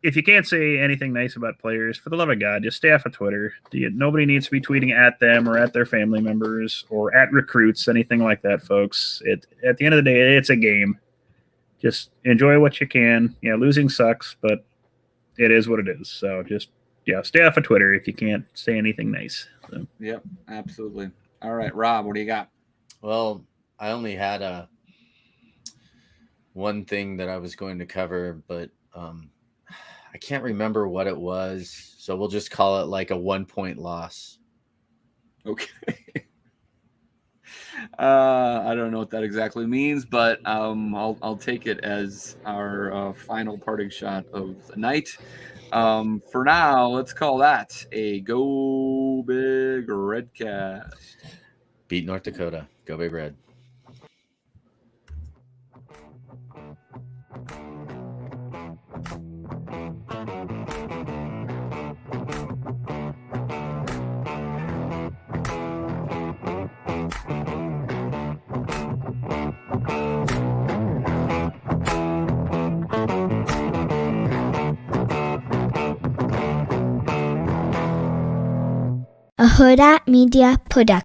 If you can't say anything nice about players, for the love of God, just stay off of Twitter. Nobody needs to be tweeting at them or at their family members or at recruits, anything like that, folks. At the end of the day, it's a game. Just enjoy what you can. Yeah, losing sucks, but it is what it is. So just stay off of Twitter if you can't say anything nice. So. Yep, absolutely. All right, Rob, what do you got? Well, I only had one thing that I was going to cover, but I can't remember what it was. So we'll just call it like a 1-point loss. Okay. I don't know what that exactly means, but I'll take it as our final parting shot of the night. For now, let's call that a Go Big Redcast. Beat North Dakota. Go Big Red. A Huda Media Production.